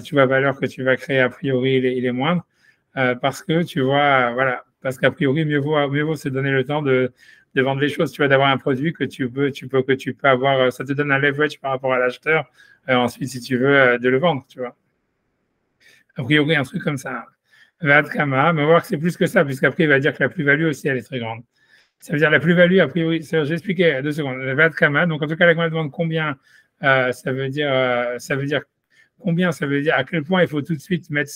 tu vois, valeur que tu vas créer, a priori, il est moindre. Parce que tu vois, voilà, parce qu'a priori, mieux vaut se donner le temps de vendre les choses, tu vois, d'avoir un produit que tu peux avoir, ça te donne un leverage par rapport à l'acheteur, ensuite, si tu veux, de le vendre, tu vois. A priori, un truc comme ça. Vad Kama, mais on va voir que c'est plus que ça, puisqu'après, il va dire que la plus-value aussi, elle est très grande. Ça veut dire la plus-value, a priori, j'ai expliqué 2 secondes. Vad Kama, donc en tout cas, la demande combien, ça veut dire combien, ça veut dire à quel point il faut tout de suite mettre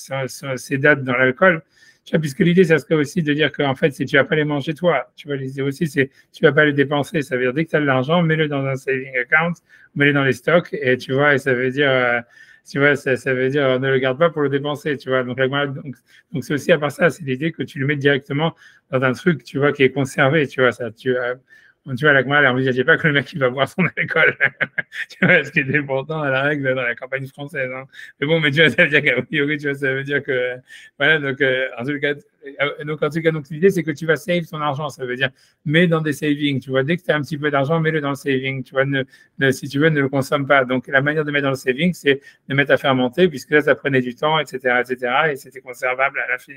ces dates dans l'alcool. Tu vois, puisque l'idée, ça serait aussi de dire qu'en fait, si tu vas pas les manger toi, tu vois, l'idée aussi, c'est tu vas pas les dépenser. Ça veut dire dès que tu as de l'argent, mets-le dans un saving account, mets-le dans les stocks, et tu vois, et ça veut dire, tu vois, ça veut dire ne le garde pas pour le dépenser, tu vois. Donc c'est aussi à part ça, c'est l'idée que tu le mets directement dans un truc, tu vois, qui est conservé, tu vois, ça, tu vois, la Gemara, elle envisageait pas que le mec il va boire son alcool. Tu vois, ce qui était pourtant à la règle dans la campagne française. Hein. Mais bon, mais tu vois, ça veut dire qu'a priori, tu vois, ça veut dire que. Voilà, donc, en tout cas, donc l'idée, c'est que tu vas save ton argent. Ça veut dire, mets dans des savings. Tu vois, dès que tu as un petit peu d'argent, mets-le dans le saving. Tu vois, si tu veux, ne le consomme pas. Donc, la manière de mettre dans le saving, c'est de mettre à fermenter, puisque là, ça prenait du temps, etc., etc., et c'était conservable à la fin.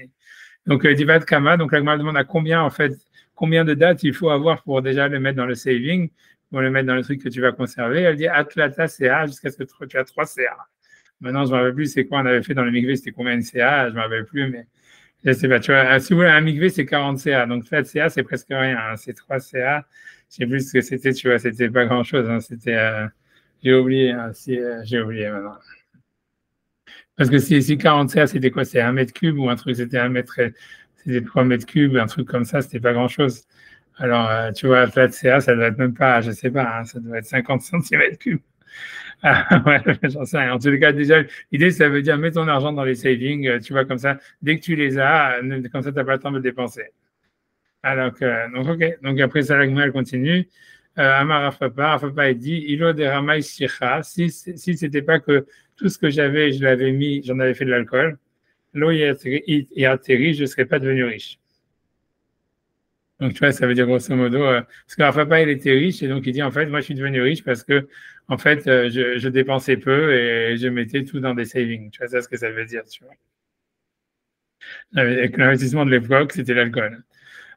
Donc, Divat Kama, donc la Gemara demande à combien, en fait, combien de dates il faut avoir pour déjà le mettre dans le saving, pour le mettre dans le truc que tu vas conserver. Elle dit Atlata CA jusqu'à ce que tu as 3 CA. Maintenant, je ne me rappelle plus c'est quoi on avait fait dans le MIGV, c'était combien de CA, je ne me rappelle plus, mais je sais pas. Tu vois, si vous voulez, un MIGV, c'est 40 CA. Donc, 4 CA, c'est presque rien. Hein. C'est 3 CA. Je ne sais plus ce que c'était, tu vois, c'était pas grand-chose. Hein. C'était, j'ai oublié, hein. J'ai oublié maintenant. Parce que si 40 CA, c'était quoi? C'est 1 mètre cube ou un truc, c'était 3 mètres cubes, un truc comme ça, c'était pas grand-chose. Alors, tu vois, flat CA, ça doit être même pas, je sais pas, hein, ça doit être 50 centimètres cubes. Ah, ouais, j'en sais rien. En tous les cas, déjà, l'idée, ça veut dire mets ton argent dans les savings, tu vois, comme ça, dès que tu les as, comme ça, tu n'as pas le temps de le dépenser. Alors, donc, ok. Donc, après, ça, elle continue. Amar Rafapa, il dit, Ilo de Ramay Shicha, si c'était pas que tout ce que j'avais, je l'avais mis, j'en avais fait de l'alcool, l'eau et atterri, je ne serais pas devenu riche. Donc, tu vois, ça veut dire grosso modo, parce que Rafa il était riche et donc il dit, en fait, moi, je suis devenu riche parce que, en fait, je dépensais peu et je mettais tout dans des savings. Tu vois, c'est ce que ça veut dire, tu vois. Avec l'investissement de l'époque, c'était l'alcool.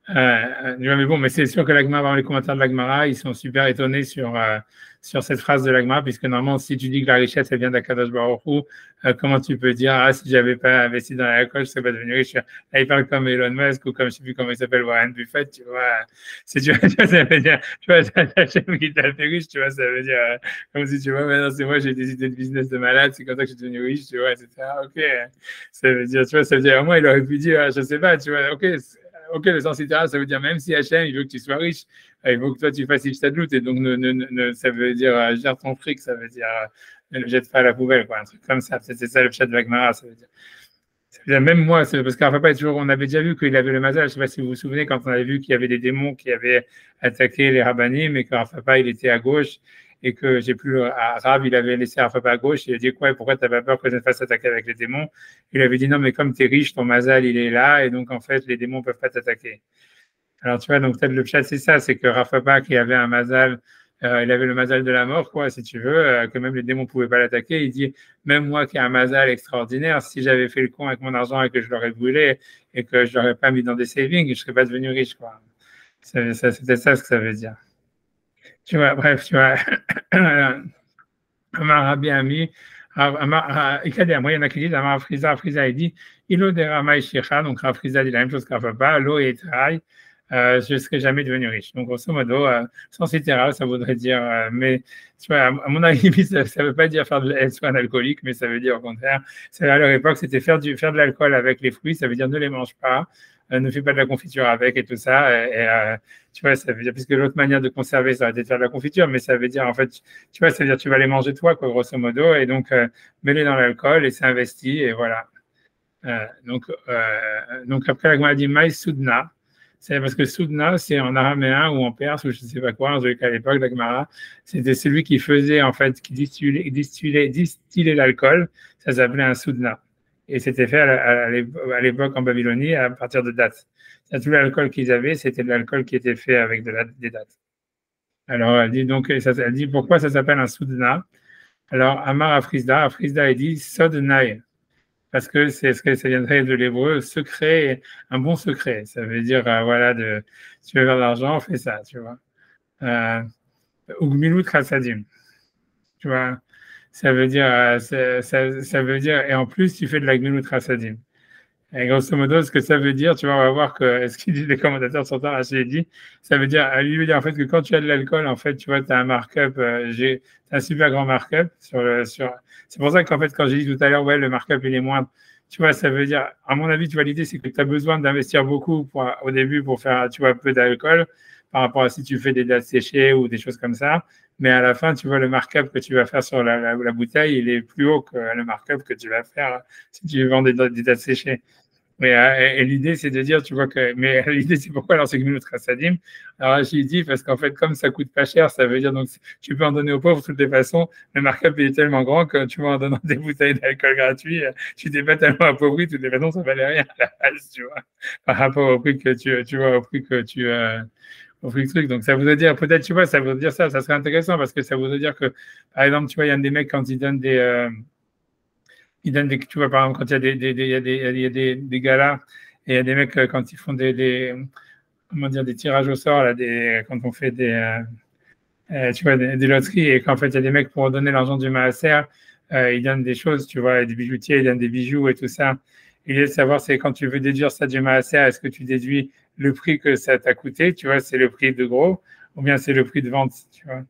Mais bon, mais c'est sûr que l'Agmara, les commentaires de l'Agmara, ils sont super étonnés sur cette phrase de l'Agmara, puisque normalement, si tu dis que la richesse, elle vient d'Akadosh Baruch Hu, comment tu peux dire, ah, si j'avais pas investi dans l'alcool, je serais pas devenu riche. Là, il parle comme Elon Musk ou comme, je sais plus comment il s'appelle, Warren Buffett, tu vois. Tu vois, ça veut dire, tu vois, t'achètes qui t'a fait riche, tu vois, ça veut dire, comme si tu vois, maintenant, c'est moi, j'ai des idées de business de malade, c'est comme ça que je suis devenu riche, tu vois, etc. Ok. Ça veut dire, tu vois, ça veut dire, au moins, il aurait pu dire, je sais pas, tu vois, ok, le sens littéral, ça veut dire même si Hachem, il veut que tu sois riche, il faut que toi, tu fasses Ishtadlout. Et donc, ça veut dire, gère ton fric, ça veut dire, ne le jette pas à la poubelle, quoi, un truc comme ça. C'est ça le chat de l'Agmara, ça veut dire. Même moi, parce qu'Arfapa est toujours, on avait déjà vu qu'il avait le mazal. Je ne sais pas si vous vous souvenez quand on avait vu qu'il y avait des démons qui avaient attaqué les rabbanim et qu'Arfapa il était à gauche et que j'ai plus Rav, il avait laissé Arfapa à gauche. Il a dit quoi? Pourquoi tu n'as pas peur que je me fasse attaquer avec les démons? Il avait dit non, mais comme tu es riche, ton mazal il est là et donc en fait les démons ne peuvent pas t'attaquer. Alors tu vois, donc peut-être le chat c'est ça, c'est que Rafapa qui avait un mazal, il avait le mazal de la mort, quoi, si tu veux, que même les démons ne pouvaient pas l'attaquer. Il dit, même moi qui ai un mazal extraordinaire, si j'avais fait le con avec mon argent et que je l'aurais brûlé et que je l'aurais pas mis dans des savings, je ne serais pas devenu riche, quoi. C'est peut-être ça ce que ça veut dire. Tu vois, bref, tu vois. Amar Rabbi Ami, Ikader, moi il y en a qui disent, Amar Friza, il dit, Ilo de Ramaï Shircha, donc Friza dit la même chose qu'Arfapa, l'eau et Traï, je ne serais jamais devenu riche. Donc, grosso modo, sans littéral, ça voudrait dire, mais tu vois, à mon avis, ça ne veut pas dire être un alcoolique, mais ça veut dire au contraire, à leur époque, c'était faire de l'alcool avec les fruits, ça veut dire ne les mange pas, ne fais pas de la confiture avec et tout ça. Tu vois, ça veut dire, puisque l'autre manière de conserver, ça va être de faire de la confiture, mais ça veut dire, en fait, tu vois, ça veut dire tu vas les manger toi, quoi, grosso modo, et donc, mets-les dans l'alcool et c'est investi, et voilà. Donc après, la Gemara dit Maï Soudna. C'est parce que Soudna, c'est en araméen ou en perse ou je ne sais pas quoi, en tout cas à l'époque, la Gemara, c'était celui qui faisait, en fait, qui distillait l'alcool, ça s'appelait un Soudna. Et c'était fait à l'époque en Babylonie à partir de dattes. Tout l'alcool qu'ils avaient, c'était de l'alcool qui était fait avec des dattes. Alors, elle dit donc, elle dit pourquoi ça s'appelle un Soudna. Alors, Amar Afrizda, il dit Sodnaï parce que c'est ce que ça viendrait de l'hébreu secret, un bon secret. Ça veut dire voilà, tu veux faire de l'argent, fais ça, tu vois. Ugmilut Chassadim, tu vois. Ça veut dire ça veut dire et en plus tu fais de la Gmilut Chassadim. Et grosso modo, ce que ça veut dire, tu vois, on va voir que ce qu'ils disent les commentateurs sur Torah, j'ai dit, ça veut dire, lui veut dire en fait que quand tu as de l'alcool, en fait, tu vois, tu as un markup, un super grand markup c'est pour ça qu'en fait, quand j'ai dit tout à l'heure, ouais, le markup il est moindre, tu vois, ça veut dire, à mon avis, tu vois, l'idée c'est que tu as besoin d'investir beaucoup au début pour faire, tu vois, peu d'alcool par rapport à si tu fais des dates séchées ou des choses comme ça. Mais à la fin, tu vois, le markup que tu vas faire sur la bouteille, il est plus haut que le markup que tu vas faire si tu vends des dates séchées. Et l'idée, c'est de dire, tu vois que, mais l'idée, c'est pourquoi alors c'est que nous, Trassadim. Alors j'ai dit, parce qu'en fait, comme ça coûte pas cher, ça veut dire, donc, tu peux en donner aux pauvres de toutes les façons. Le markup est tellement grand que, tu vois, en donnant des bouteilles d'alcool gratuit, tu t'es pas tellement appauvri, de toutes les façons, ça valait rien à la base, tu vois, par rapport au prix que tu vois, au prix que tu, au prix du truc. Donc, ça voudrait dire, peut-être, tu vois, ça voudrait dire ça serait intéressant parce que ça voudrait dire que, par exemple, tu vois, il y a des mecs, quand ils donnent ils donnent tu vois, par exemple, quand il y a il y a des galas, et il y a des mecs, quand ils font comment dire, des tirages au sort, là, quand on fait tu vois, des loteries, et qu'en fait, il y a des mecs pour donner l'argent du maaser, ils donnent des choses, tu vois, des bijoutiers, ils donnent des bijoux et tout ça. L'idée de savoir, c'est quand tu veux déduire ça du maaser, est-ce que tu déduis le prix que ça t'a coûté, tu vois, c'est le prix de gros, ou bien c'est le prix de vente, tu vois.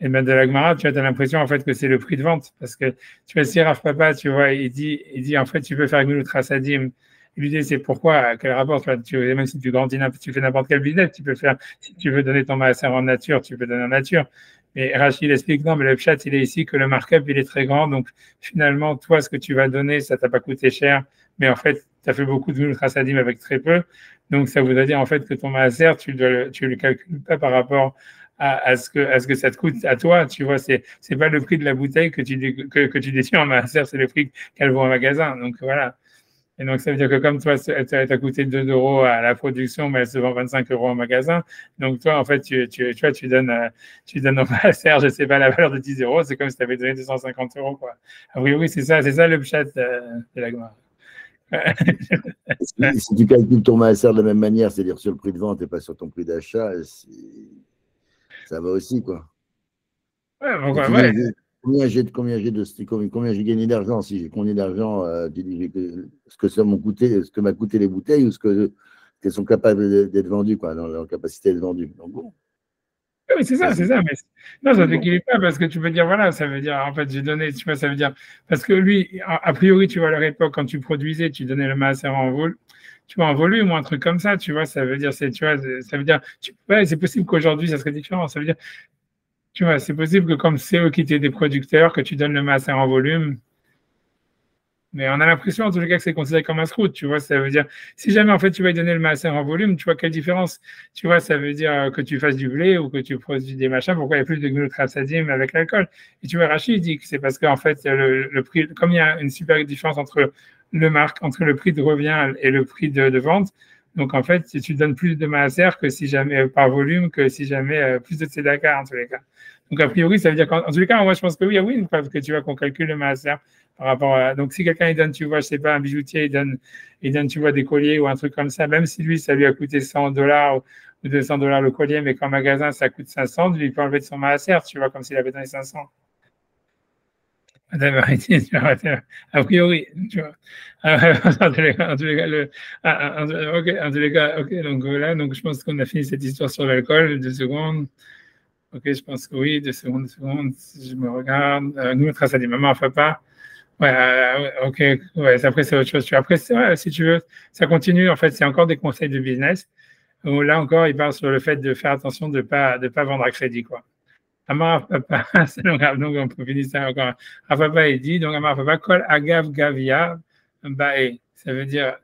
Et ben de la Gemara, tu as l'impression en fait que c'est le prix de vente. Parce que tu vois, si Rav Papa, tu vois, il dit en fait, tu peux faire Gmilut Rasadim. L'idée, c'est pourquoi, quel rapport, même si tu grandis, tu fais n'importe quel business, tu peux faire, si tu veux donner ton maaser en nature, tu peux donner en nature. Mais Rachid explique, non, mais le chat, il est ici que le markup, il est très grand. Donc, finalement, toi, ce que tu vas donner, ça t'a pas coûté cher. Mais en fait, tu as fait beaucoup de Gmilut Rasadim avec très peu. Donc, ça voudrait dire, en fait, que ton maaser, tu le calcules pas par rapport à ce que ça te coûte à toi, tu vois, c'est pas le prix de la bouteille que tu détiens en maaser, c'est le prix qu'elle vaut en magasin. Donc voilà. Et donc ça veut dire que comme toi, elle t'a coûté 2 euros à la production, mais elle se vend 25 euros en magasin. Donc toi, en fait, tu vois, tu donnes au maaser, je sais pas, la valeur de 10 euros, c'est comme si tu avais donné 250 euros, quoi. Ah oui, c'est ça le chat de la Gemara.
Si tu calcules ton maaser de la même manière, c'est-à-dire sur le prix de vente et pas sur ton prix d'achat, ça va aussi, quoi.
Ouais,
Et
pourquoi,
tu
ouais.
dis, combien j'ai gagné d'argent? Si j'ai combien d'argent, tu dis ce que m'a coûté les bouteilles ou qu'elles sont capables d'être vendues, quoi, dans leur capacité d'être vendues. Donc bon,
Oui, c'est ça. Mais non, ça ne t'équilibre pas parce que tu peux dire, voilà, ça veut dire, en fait, j'ai donné, tu vois, ça veut dire, parce que lui, a priori, tu vois, à leur époque, quand tu produisais, tu donnais le maaser tu vois, en volume ou un truc comme ça, tu vois, ça veut dire, tu vois, ça veut dire, ouais, c'est possible qu'aujourd'hui, ça serait différent. Ça veut dire, tu vois, c'est possible que comme c'est eux qui étaient des producteurs, que tu donnes le maaser en volume. Mais on a l'impression, en tout cas, que c'est considéré comme un scroute, tu vois. Ça veut dire, si jamais, en fait, tu vas lui donner le maaser en volume, tu vois, quelle différence? Tu vois, ça veut dire que tu fasses du blé ou que tu produis des machins, pourquoi il y a plus de glutamate avec l'alcool? Et tu vois, Rachid dit que c'est parce qu'en fait, le prix, comme il y a une super différence entre le prix de revient et le prix de vente, donc en fait, tu donnes plus de maaser que si jamais, par volume, que si jamais plus de tzedaka, en tous les cas. Donc, a priori, ça veut dire qu'en tous les cas, moi, je pense que oui, oui, une preuve que tu vois qu'on calcule le maaser par rapport à. Donc, si quelqu'un il donne, tu vois, je sais pas, un bijoutier, il donne, tu vois, des colliers ou un truc comme ça, même si lui, ça lui a coûté 100 dollars ou 200 dollars le collier, mais qu'en magasin, ça coûte 500, lui, il peut enlever de son maaser, tu vois, comme s'il avait donné 500. A priori, tu vois. En tous les cas, ok, donc voilà, donc je pense qu'on a fini cette histoire sur l'alcool, 2 secondes. Ok, je pense que oui, 2 secondes, je me regarde. Nous, trace à des mamans, papa. Ouais, ouais, ok, ouais, après c'est autre chose. Après, ouais, si tu veux, ça continue. En fait, c'est encore des conseils de business. Où là encore, il parle sur le fait de faire attention de pas vendre à crédit, quoi. Amar Papa, c'est donc, on peut finir ça encore. Papa, il dit, donc Amar Papa, Kol Agav Gavia Bae. Ça veut dire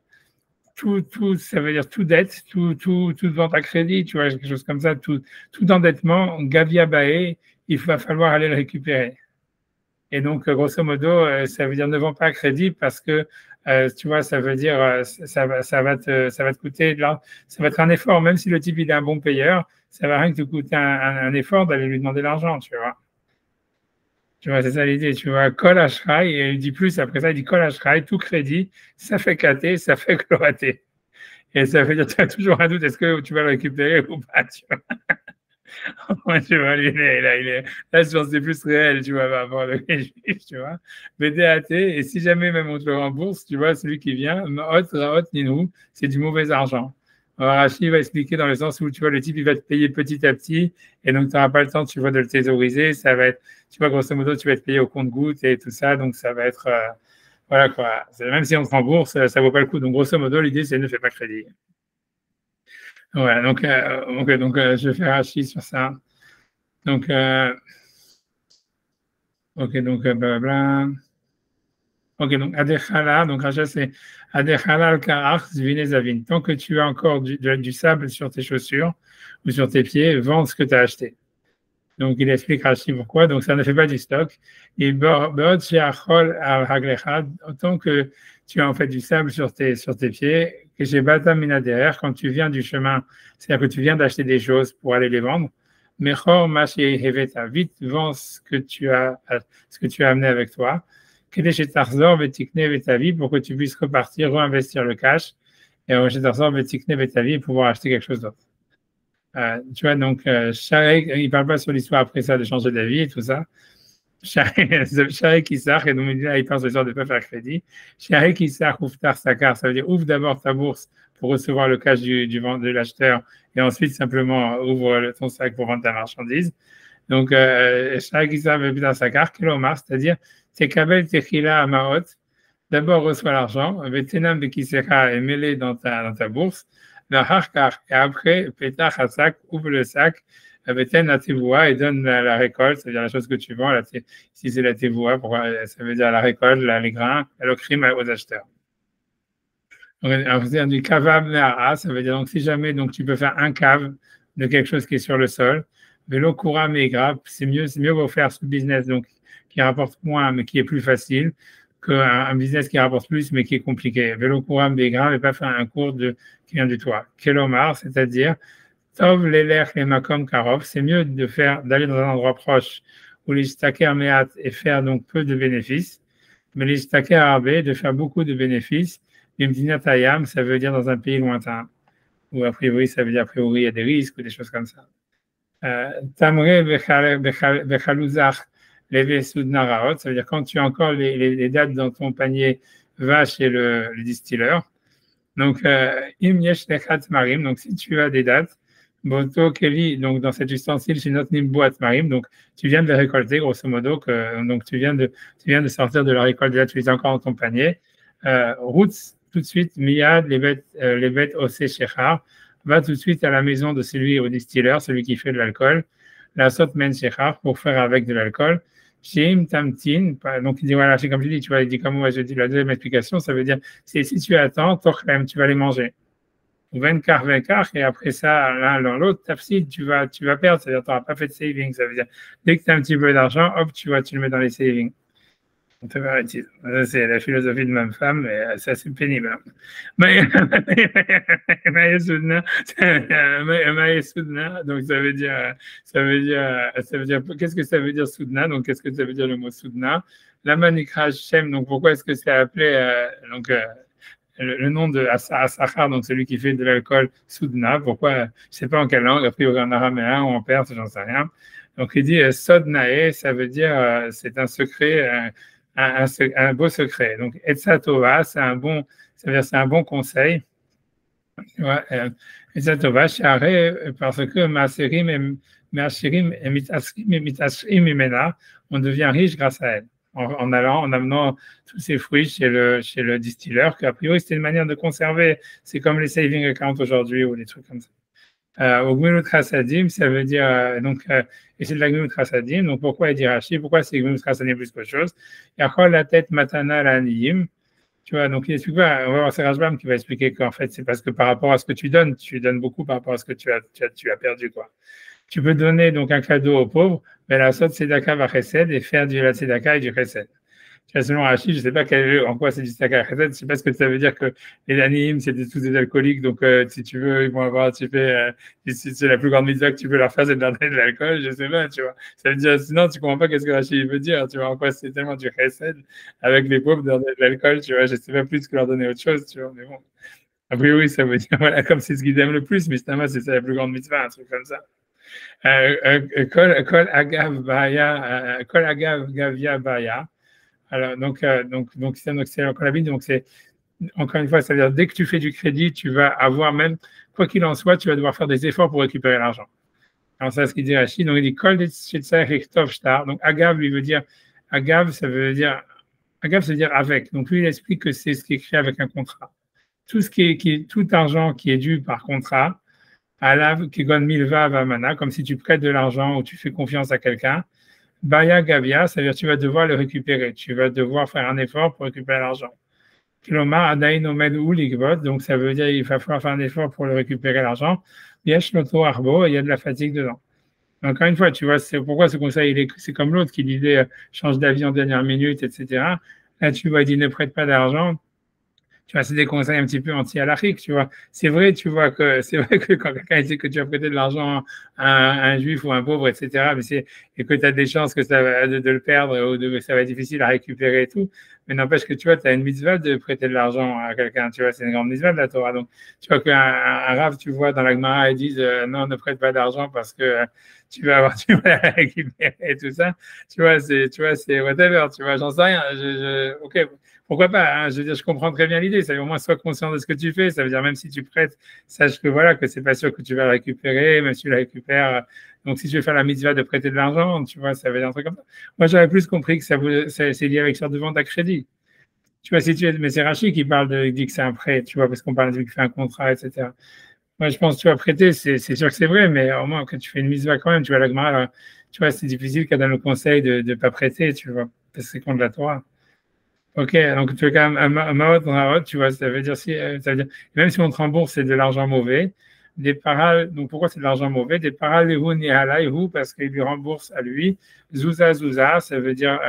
ça veut dire toute dette, toute vente à crédit, tu vois, quelque chose comme ça, tout endettement, Gavia Bae, il va falloir aller le récupérer. Et donc, grosso modo, ça veut dire ne vends pas à crédit parce que, tu vois, ça veut dire, ça va te coûter, là, ça va être un effort, même si le type il est un bon payeur, ça va rien que te coûter un effort d'aller lui demander l'argent, tu vois. Tu vois, c'est ça l'idée, tu vois, call ashray, et il dit plus, après ça, il dit call ashray, tout crédit, ça fait caté, ça fait cloaté. Et ça veut dire, tu as toujours un doute, est-ce que tu vas le récupérer ou pas, tu vois. Ouais, tu vois, lui, là, je pense que c'est plus réel, tu vois, par rapport au juif, tu vois. Mais DAT, et si jamais même on te le rembourse, tu vois, celui qui vient, Ma'ot, Ra'ot, Ninou, c'est du mauvais argent. Alors, Rachid va expliquer dans le sens où, tu vois, le type, il va te payer petit à petit, et donc tu n'auras pas le temps, tu vois, de le thésauriser. Ça va être, tu vois, grosso modo, tu vas être payé au compte-goutte et tout ça, donc ça va être, voilà, quoi. Même si on te rembourse, ça vaut pas le coup. Donc, grosso modo, l'idée, c'est ne fais pas crédit. Voilà, donc je vais faire Rachid sur ça. Donc, ok, donc, blablabla. Ok, donc, Adechala, donc Rachel, c'est Adechala al-Karach Zvinezavin. Tant que tu as encore du sable sur tes chaussures ou sur tes pieds, vends ce que tu as acheté. Donc, il explique Rachel pourquoi. Donc, ça ne fait pas du stock. Et Be'od she'achol al-Haglecha, autant que tu as en fait du sable sur tes pieds, que j'ai bata mina derrière, quand tu viens du chemin, c'est-à-dire que tu viens d'acheter des choses pour aller les vendre. Mechor mashi heveta, vite vends ce que tu as amené avec toi. Pour que tu puisses repartir, réinvestir le cash et pouvoir acheter quelque chose d'autre. Tu vois, donc, il ne parle pas sur l'histoire après ça de changer d'avis et tout ça. Sharek Issach, et donc il parle sur l'histoire de ne pas faire crédit. Sharek Issach, ouvre sakar, ça veut dire ouvre d'abord ta bourse pour recevoir le cash de l'acheteur et ensuite simplement ouvre ton sac pour vendre ta marchandise. Donc, Sharek Issach, ouvre sakar, kilomar, c'est-à-dire Tekabel Techila Amaot, d'abord reçois l'argent, Vetenam Bekisera est mêlé dans ta bourse, la Harkar, et après, Petach Hasak, ouvre le sac, Veten la Tevoua et donne la récolte, c'est-à-dire la chose que tu vends, si c'est la Tevoua, ça veut dire la récolte, les grains, le crime aux acheteurs. Donc, du Kavav Me'ara, ça veut dire donc si jamais donc, tu peux faire un cave de quelque chose qui est sur le sol, Velo Kura Megra, c'est mieux pour faire ce business donc qui rapporte moins mais qui est plus facile qu'un business qui rapporte plus mais qui est compliqué. Vélo courant bégrain ne pas faire un cours qui vient du toit. Kelomar, c'est-à-dire Tov leler les makom karov, c'est mieux d'aller dans un endroit proche où les staker meat et faire donc peu de bénéfices, mais les staker arbe de faire beaucoup de bénéfices. Limdina tayam, ça veut dire dans un pays lointain, où a priori ça veut dire a priori il y a des risques ou des choses comme ça. Tamre bechaluzach levé soudnaraot, ça veut dire quand tu as encore les dates dans ton panier, va chez le distilleur. Donc, im yesh lechat marim, donc si tu as des dates, boto keli, donc dans cet ustensile, chez notre nimboat marim, donc tu viens de les récolter, grosso modo, donc tu viens de sortir de la récolte, déjà tu les as encore dans ton panier. Routes, tout de suite, miyad, les bêtes osé shechar, va tout de suite à la maison de celui au distilleur, celui qui fait de l'alcool, la sot men shechar, pour faire avec de l'alcool. Shim tamtin, donc il dit voilà, c'est comme je dis, tu vois, il dit comme moi je dis la deuxième explication, ça veut dire c'est si tu attends, tochlem, tu vas les manger. Ou 20 et après ça, l'un dans l'autre, tafsid, tu vas perdre, c'est-à-dire tu n'auras pas fait de saving, ça veut dire dès que tu as un petit peu d'argent, hop, tu le mets dans les savings. Ça, c'est la philosophie de ma femme, mais ça, c'est pénible. Donc ça veut dire, qu'est-ce que ça veut dire soudna? Donc qu'est-ce que ça veut dire le mot soudna? La manikra shem, donc pourquoi est-ce que c'est appelé le nom de Asachar, donc celui qui fait de l'alcool soudna? Pourquoi? Je ne sais pas en quelle langue, a priori en araméen ou en perse, j'en sais rien. Donc il dit sodnae, ça veut dire c'est un secret. Un beau secret. Donc, Etzatova, c'est un bon conseil. Etzatova, parce que Maaserim et Mitasrim Imena, on devient riche grâce à elle. En amenant tous ces fruits chez le distilleur, qu'a priori, c'était une manière de conserver. C'est comme les saving accounts aujourd'hui ou des trucs comme ça. Au Gmilut Chassadim, ça veut dire, et c'est de la Gmilut Chassadim, donc pourquoi il dit Rashi, pourquoi c'est Gmilut Chassadim plus qu'autre chose? Yachol la tête matana l'aniyim, Tu vois, donc il explique pas, on va voir c'est Rashbam qui va expliquer qu'en fait, c'est parce que par rapport à ce que tu donnes beaucoup par rapport à ce que tu as perdu, quoi. Tu peux donner donc un cadeau aux pauvres, mais la sorte tzedaka va chesed et faire du la tzedaka et du chesed. Tu vois, selon Rachid, je ne sais pas en quoi c'est du tzedaka et chesed, je ne sais pas ce que ça veut dire que les danim, c'est tous des alcooliques, donc si tu veux, ils vont avoir, si c'est la plus grande mitzvah que tu peux leur faire, c'est de leur donner de l'alcool, je ne sais pas, tu vois. Ça veut dire, sinon, tu ne comprends pas qu'est-ce que Rachid veut dire, tu vois, en quoi c'est tellement du chesed avec les pauvres de leur donner de l'alcool, tu vois, je ne sais pas plus que leur donner autre chose, tu vois, mais bon. A priori, ça veut dire, voilà, comme c'est ce qu'ils aiment le plus, mais c'est la plus grande mitzvah, un truc comme ça. Kol agav baya, kol agav gavia baya. Alors, c'est encore la vie. Donc, c'est, encore une fois, c'est-à-dire, dès que tu fais du crédit, tu vas avoir même, quoi qu'il en soit, tu vas devoir faire des efforts pour récupérer l'argent. Alors, c'est ce qu'il dit Rachid. Donc, il dit, kol richtov shtar. Donc, agav, lui veut dire, agav, ça veut dire avec. Donc, lui, il explique que c'est ce qui est écrit avec un contrat. Tout argent qui est dû par contrat, Alav Kigon Milva Vamana, comme si tu prêtes de l'argent ou tu fais confiance à quelqu'un. Baya Gavia, ça veut dire que tu vas devoir le récupérer. Tu vas devoir faire un effort pour récupérer l'argent. Kiloma Adain Omed ou Ligbot, donc ça veut dire qu'il va falloir faire un effort pour le récupérer l'argent. Yesh Loto Arbo, il y a de la fatigue dedans. Encore une fois, tu vois, c'est pourquoi ce conseil, c'est comme l'autre qui disait change d'avis en dernière minute, etc. Là, tu vois, il dit ne prête pas d'argent. Tu vois, c'est des conseils un petit peu anti-halachiques, tu vois. C'est vrai, tu vois, c'est vrai que quand quelqu'un dit que tu as prêté de l'argent à un juif ou à un pauvre, etc., et que tu as des chances que de le perdre ou ça va être difficile à récupérer et tout. Mais n'empêche que tu vois, tu as une mitzvah de prêter de l'argent à quelqu'un, tu vois, c'est une grande mitzvah de la Torah. Donc, tu vois qu'un rave, tu vois, dans la Gemara, ils disent non, ne prête pas d'argent parce que tu vas avoir du mal à récupérer et tout ça. Tu vois, c'est whatever, tu vois, j'en sais rien. Ok. Pourquoi pas, hein, je veux dire, je comprends très bien l'idée. Ça veut dire au moins sois conscient de ce que tu fais. Ça veut dire même si tu prêtes, sache que voilà, que c'est pas sûr que tu vas le récupérer, même si tu le récupères. Donc si tu veux faire la mitzvah de prêter de l'argent, tu vois, ça veut dire un truc comme ça. Moi, j'avais plus compris que c'est lié avec sorte de vente à crédit. Tu vois, mais c'est Rachid qui dit que c'est un prêt, tu vois, parce qu'on parle de qu'il fait un contrat, etc. Moi, je pense, tu vas prêter, c'est sûr que c'est vrai, mais au moins, quand tu fais une mitzvah quand même, tu vois, la Gemara, tu vois, c'est difficile qu'elle donne le conseil de ne pas prêter, tu vois, parce que c'est contre la Torah. Ok, donc tu veux quand même un maot, tu vois, ça veut dire même si on te rembourse, c'est de l'argent mauvais. Donc pourquoi c'est de l'argent mauvais? Des paralehu ni halayhu, parce qu'il lui rembourse à lui. Zouza, ça veut dire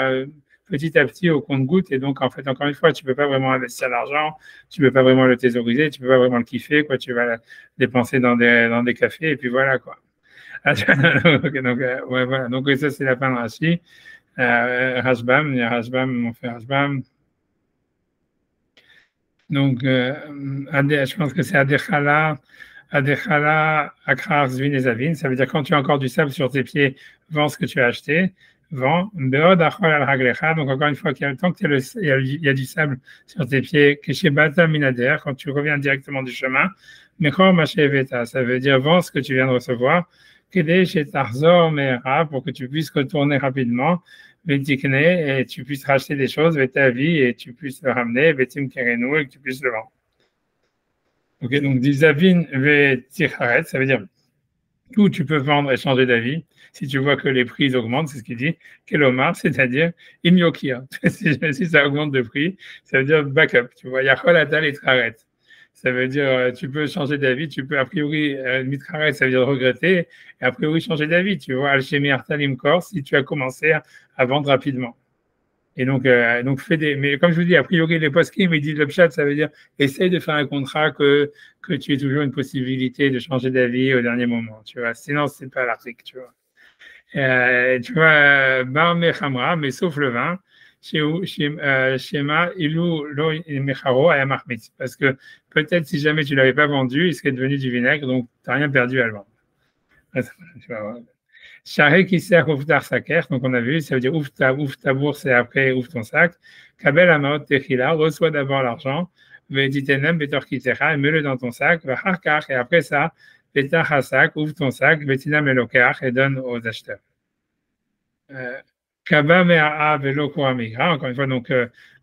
petit à petit au compte-goutte. Et donc, en fait, encore une fois, tu peux pas vraiment investir l'argent, tu peux pas vraiment le thésauriser, tu peux pas vraiment le kiffer, quoi. Tu vas le dépenser dans des cafés, et puis voilà, quoi. Ouais, voilà. Donc, ça, c'est la fin de Rashi. Rashbam, il y a Rashbam, on fait Rashbam. Donc, je pense que c'est Adechala Akrar Zvin et Zavin. Ça veut dire quand tu as encore du sable sur tes pieds, vends ce que tu as acheté. Vends. Beod Achol al Raglecha. Donc, encore une fois, tant qu'il y a du sable sur tes pieds, Keshebata Minader, quand tu reviens directement du chemin. Mechor Masheveta. Ça veut dire vends ce que tu viens de recevoir. Kede Shetarzor Mera, pour que tu puisses retourner rapidement. Et tu puisses racheter des choses, ta vie, et tu puisses le ramener, Vetim Kerenu, et que tu puisses le vendre. Ok, donc Dizavin Veticharet, ça veut dire tout tu peux vendre et changer d'avis. Si tu vois que les prix augmentent, c'est ce qu'il dit, Kelomar, c'est-à-dire Imyokia. Si ça augmente de prix, ça veut dire backup. Tu vois, Yachol Atal et Traret. Ça veut dire tu peux changer d'avis, tu peux a priori mitraret, ça veut dire regretter, et a priori changer d'avis. Tu vois, Alchemy Artalim Kor, si tu as commencé à vendre rapidement. Et donc mais comme je vous dis, a priori les poskim, ils disent le pshat, ça veut dire essaye de faire un contrat que tu aies toujours une possibilité de changer d'avis au dernier moment. Tu vois, sinon c'est pas l'article, tu vois. Tu vois, bar mechamra, mais sauf le vin. Shema ilou lo mecharo ayamachmitz, parce que peut-être si jamais tu l'avais pas vendu, il serait devenu du vinaigre, donc tu n'as rien perdu à le vendre. Tu vas voir. Charé qui sert ouvtar saker, donc on a vu, ça veut dire ouvre ta bourse et après ouvre ton sac. Kabel amaot techila, reçois d'abord l'argent, veditenem betor kitera, et mets-le dans ton sac, vaharkar, et après ça, betar hasak, ouvre ton sac, vetinam elokar, et donne aux acheteurs. Kaba mea velo migra, encore une fois, donc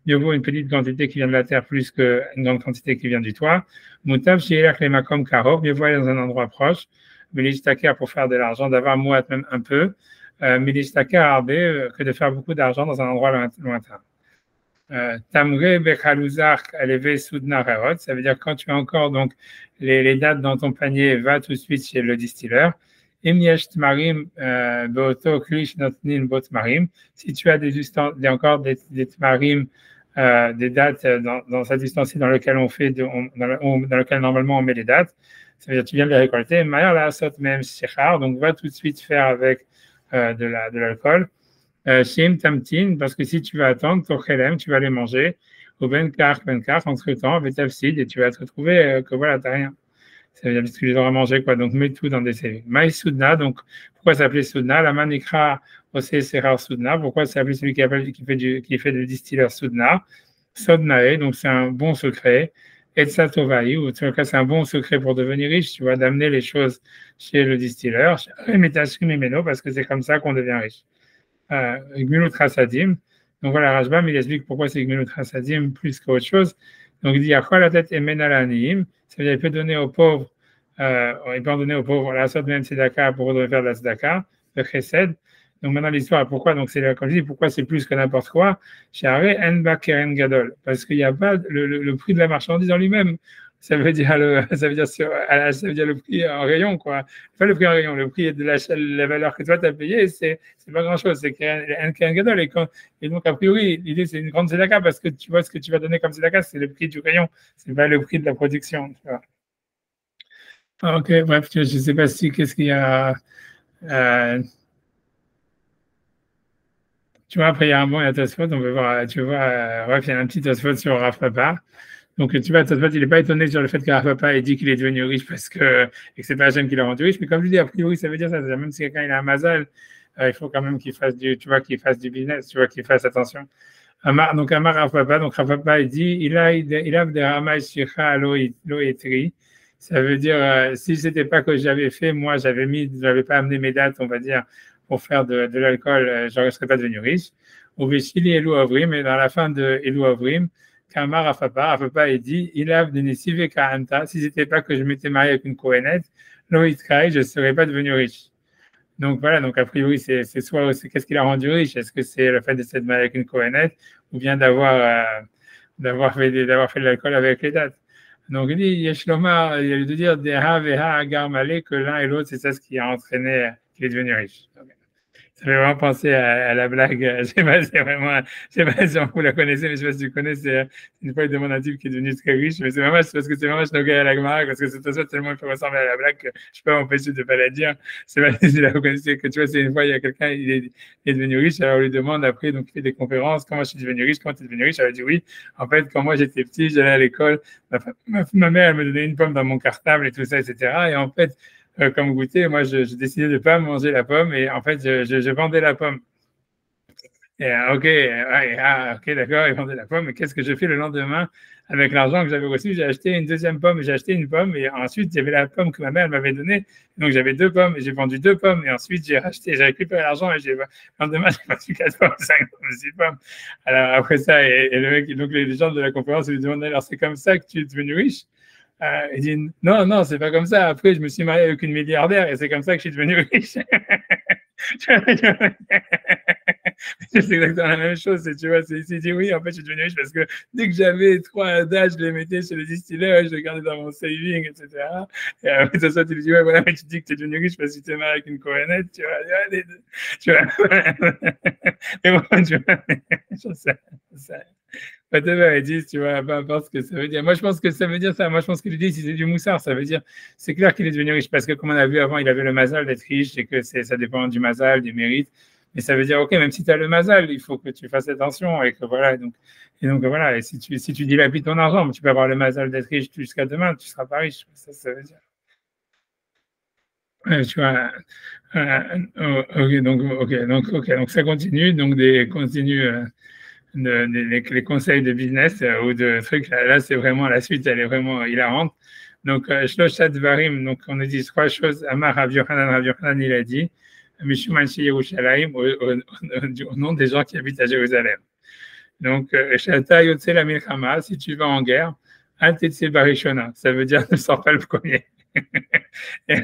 mieux vaut une petite quantité qui vient de la terre plus qu'une grande quantité qui vient du toit. Mutav shielach le makom karov, mieux vaut aller dans un endroit proche. Milistaker pour faire de l'argent, d'avoir mouat même un peu. Milistaker arbe que de faire beaucoup d'argent dans un endroit lointain. Tamre Bechaluzar Aleve Sudna Raot, ça veut dire quand tu as encore donc les dates dans ton panier, va tout de suite chez le distilleur. Im yesh tmarim beoto klish notnin bot marim. Si tu as encore des tmarim, des dates dans cet ustensile dans lequel on fait, dans lequel normalement on met les dates, ça veut dire que tu viens de les récolter. Maïr la sot même shechar, donc va tout de suite faire avec de l'alcool. Shim tamtin, parce que si tu vas attendre, ton chelem, tu vas les manger. Au benkar, entre temps, betafsid, et tu vas te retrouver que voilà, t'as rien. Ça veut dire que tu les auras mangés, quoi. Donc, mets tout dans des séries. Maï Soudna, donc, pourquoi s'appeler Soudna? La manikra, aussi, c'est rare Soudna. Pourquoi s'appeler celui qui fait du distilleur Soudna? Sodnae, donc c'est un bon secret. Et Satovaï, ou en tout cas, c'est un bon secret pour devenir riche, tu vois, d'amener les choses chez le distilleur. Parce que c'est comme ça qu'on devient riche. Gmilut Hasadim. Donc voilà, Rashbam, il explique pourquoi c'est Gmilut Hasadim plus qu'autre chose. Donc il dit, à quoi la tête est menalanim? Ça veut dire, il peut donner aux pauvres, il peut en donner aux pauvres, la sorte même tzedaka pour faire de la tzedaka, le chesed. Donc maintenant l'histoire, pourquoi? Donc c'est comme je dis, pourquoi c'est plus que n'importe quoi? Share enba keren gadol, parce qu'il n'y a pas le prix de la marchandise en lui-même. Ça veut dire le prix en rayon, quoi. Pas le prix en rayon, le prix de la valeur que toi tu as payé, c'est pas grand chose, c'est un gadol. Et donc, a priori, l'idée c'est une grande tzedaka parce que tu vois ce que tu vas donner comme tzedaka, c'est le prix du rayon, c'est pas le prix de la production. Tu vois. Ok, bref, je sais pas si qu'est-ce qu'il y a. Tu vois, après, il y a un bon, il y a Tosfot, on peut voir, tu vois, bref, il y a un petit Tosfot sur Rav Papa. Donc, tu vois, Tosfot, il n'est pas étonné sur le fait que Rav Papa ait dit qu'il est devenu riche et que c'est pas Hachem qui l'a rendu riche. Mais comme je dis, a priori, ça veut dire ça. C'est-à-dire, même si quelqu'un il a un mazal, il faut quand même qu'il fasse qu'il fasse du business, tu vois, qu'il fasse attention. Donc, Amar Rav Papa, donc Rav Papa, il dit, il a des ramai shicha lo etri. Ça veut dire, si c'était pas que j'avais fait, moi, j'avais pas amené mes dates, on va dire, pour faire de l'alcool, je ne serais pas devenu riche. Au Véchili Elou Avrim, et dans la fin de Elou Avrim, Kamar Afapa est dit, il a de Nessive Kahanta, si c'était pas que je m'étais marié avec une Kohenet, Loïtkai, je ne serais pas devenu riche. Donc voilà, donc a priori, c'est soit qu'est-ce qui l'a rendu riche? Est-ce que c'est le fait de s'être marié avec une Kohenet ou bien d'avoir fait de l'alcool avec les dates? Donc il dit, Yeshlomar, il y a de dire Deha Veha Agar Malé, que l'un et l'autre, c'est ça ce qui a entraîné qu'il est devenu riche. Okay. Ça fait vraiment penser à la blague. Je sais pas, je sais pas si vous la connaissez, mais je sais pas si tu connais, c'est une fois il demande un type qui est devenu très riche, mais c'est vraiment parce que c'est vraiment Shnogai à la Gemara, parce que c'est ça tellement il peut ressembler à la blague que je peux m'empêcher de ne pas la dire. C'est pas si vous connaissez, que tu vois, c'est une fois il y a quelqu'un, il est devenu riche, alors on lui demande après, donc il fait des conférences, comment je suis devenu riche, comment tu es devenu riche? Elle a dit oui, en fait, quand moi j'étais petit, j'allais à l'école, ma mère, elle me donnait une pomme dans mon cartable et tout ça, etc. Et en fait, comme goûter, moi, je décidais de ne pas manger la pomme et en fait, je vendais la pomme. Et ok, d'accord, il vendait la pomme. Mais qu'est-ce que je fais le lendemain avec l'argent que j'avais reçu? J'ai acheté une deuxième pomme, j'ai acheté une pomme et ensuite, il y avait la pomme que ma mère m'avait donnée. Donc, j'avais 2 pommes et j'ai vendu 2 pommes et ensuite, j'ai récupéré l'argent et le lendemain, j'ai vendu 4 pommes, 5 pommes, 6 pommes. Alors, après ça, et le mec, donc les gens de la conférence lui demandaient, alors c'est comme ça que tu es devenu riche? Il dit non, c'est pas comme ça. Après, je me suis marié avec une milliardaire et c'est comme ça que je suis devenu riche. C'est exactement la même chose. Tu vois, il dit oui, en fait, je suis devenu riche parce que dès que j'avais 3 dates, je les mettais chez le distilleur, je les gardais dans mon saving, etc. Et après, ça, tu lui dis, ouais, voilà, mais tu dis que tu es devenu riche parce que tu es marié avec une Kohenette, tu vois. Mais bon, tu vois, je sais. Whatever ils disent, tu vois, peu importe ce que ça veut dire. Moi, je pense que ça veut dire ça. Moi, je pense qu'il dit si c'est du moussard, ça veut dire, c'est clair qu'il est devenu riche parce que, comme on a vu avant, il avait le mazal d'être riche et que ça dépend du mazal, du mérite. Mais ça veut dire, ok, même si tu as le mazal, il faut que tu fasses attention et que voilà. Et donc voilà. Et si tu dilapides ton argent, tu peux avoir le mazal d'être riche jusqu'à demain, tu ne seras pas riche. Ça veut dire. Ouais, tu vois. Donc ça continue. Donc les conseils de business ou de trucs, là c'est vraiment la suite, elle est vraiment hilarante. Donc, Shloshat Varim, donc on a dit 3 choses. Amar Rav Yochanan, il a dit, Mishumanchi Yerushalayim, au nom des gens qui habitent à Jérusalem. Donc, Shata Yotze la Milchama, si tu vas en guerre, Al Tetse Barishona, ça veut dire ne sors pas le premier. C'est